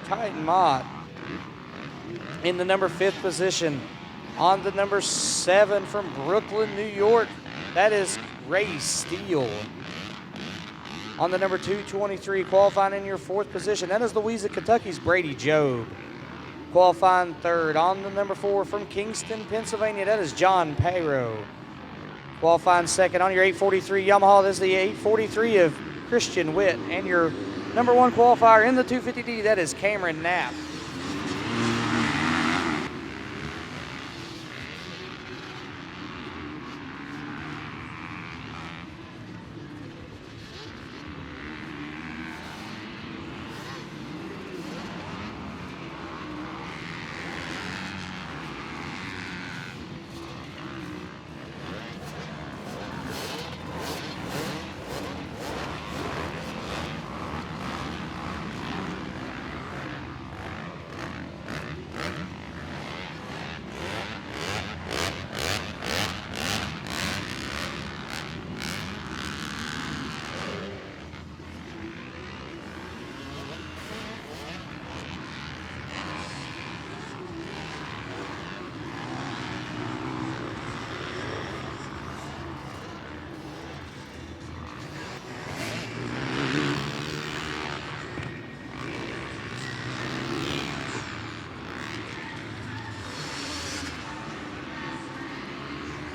Titan Mott. In the number 5th position, on the number 7 from Brooklyn, New York, that is Ray Steele. On the number 223, qualifying in your 4th position, that is Louisa, Kentucky's Brady Jobe. Qualifying 3rd on the number 4 from Kingston, Pennsylvania, that is John Payro. Qualifying 2nd on your 843 Yamaha, that is the 843 of Christian Witt. And your number 1 qualifier in the 250D, that is Cameron Knapp.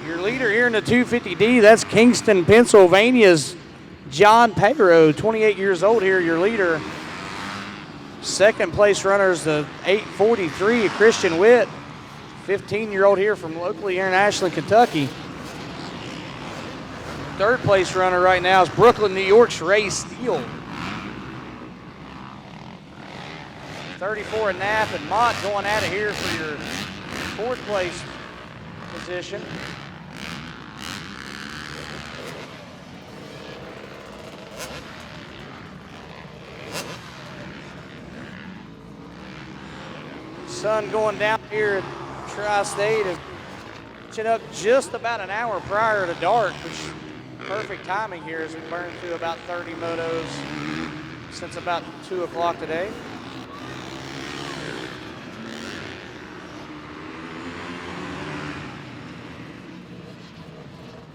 Your leader here in the 250D, that's Kingston, Pennsylvania's John Payro, 28 years old here, your leader. Second place runner is the 843, Christian Witt, 15-year-old here from locally here in Ashland, Kentucky. Third place runner right now is Brooklyn, New York's Ray Steele. 34 Knapp and Mott going at it here for your 4th place position. Sun going down here at Tri-State and catching up just about an hour prior to dark, which perfect timing here as we burn through about 30 motos since about 2 o'clock today.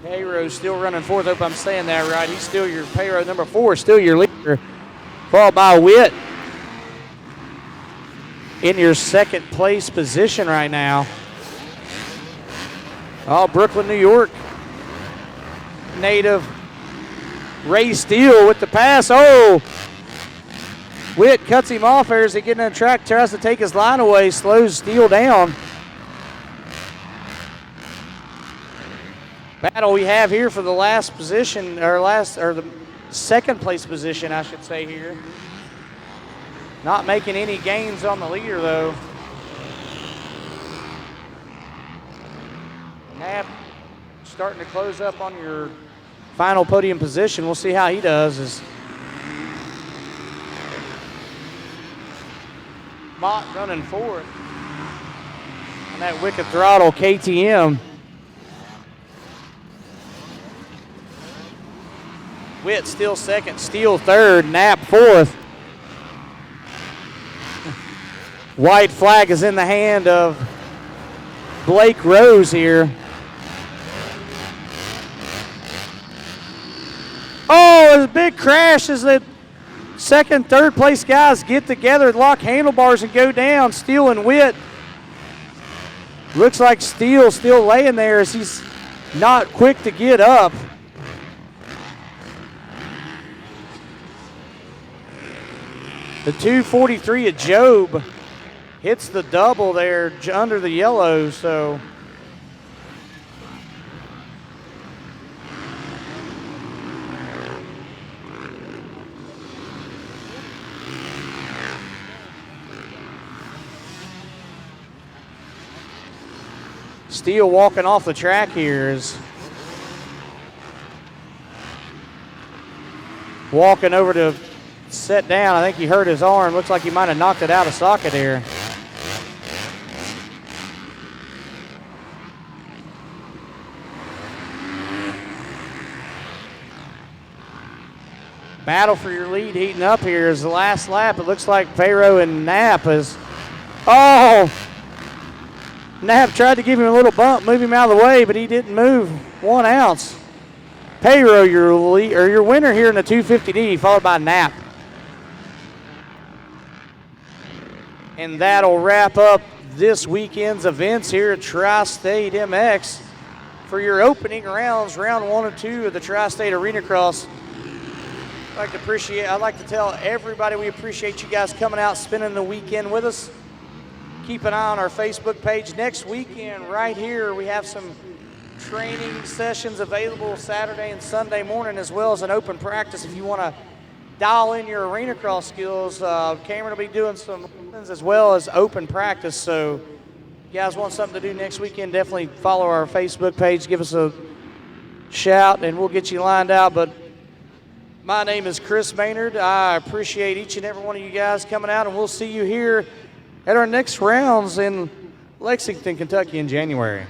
Payro's still running fourth. Hope I'm saying that right. He's still your Payro number 4, still your leader. Followed by Witt in your second place position right now. Oh, Brooklyn, New York native Ray Steele with the pass. Oh, Witt cuts him off there as he gets in the track, tries to take his line away, slows Steele down. Battle we have here for the last position, or the second place position, I should say here. Not making any gains on the leader though. Knapp starting to close up on your final podium position. We'll see how he does. As Mott running fourth on that wicked throttle KTM. Witt still second, Steele third, Knapp fourth. White flag is in the hand of Blake Rose here. Oh, a big crash as the second, third place guys get together, lock handlebars and go down. Steele and Witt. Looks like Steele still laying there as he's not quick to get up. The 243 of Job hits the double there under the yellow, so Steele walking off the track here is walking over to set down. I think he hurt his arm. Looks like he might have knocked it out of socket here. Battle for your lead heating up here is the last lap. It looks like Payro and Knapp is. Oh! Knapp tried to give him a little bump, move him out of the way, but he didn't move 1 ounce. Payro, your winner here in the 250D, followed by Knapp. And that'll wrap up this weekend's events here at Tristate MX for your opening rounds, round 1 and 2 of the Tristate Arenacross. I'd like to tell everybody we appreciate you guys coming out, spending the weekend with us. Keep an eye on our Facebook page. Next weekend, right here, we have some training sessions available Saturday and Sunday morning, as well as an open practice if you want to dial in your Arenacross skills. Cameron will be doing some as well as open practice. So if you guys want something to do next weekend, definitely follow our Facebook page. Give us a shout, and we'll get you lined out. But my name is Chris Maynard. I appreciate each and every one of you guys coming out, and we'll see you here at our next rounds in Lexington, Kentucky in January.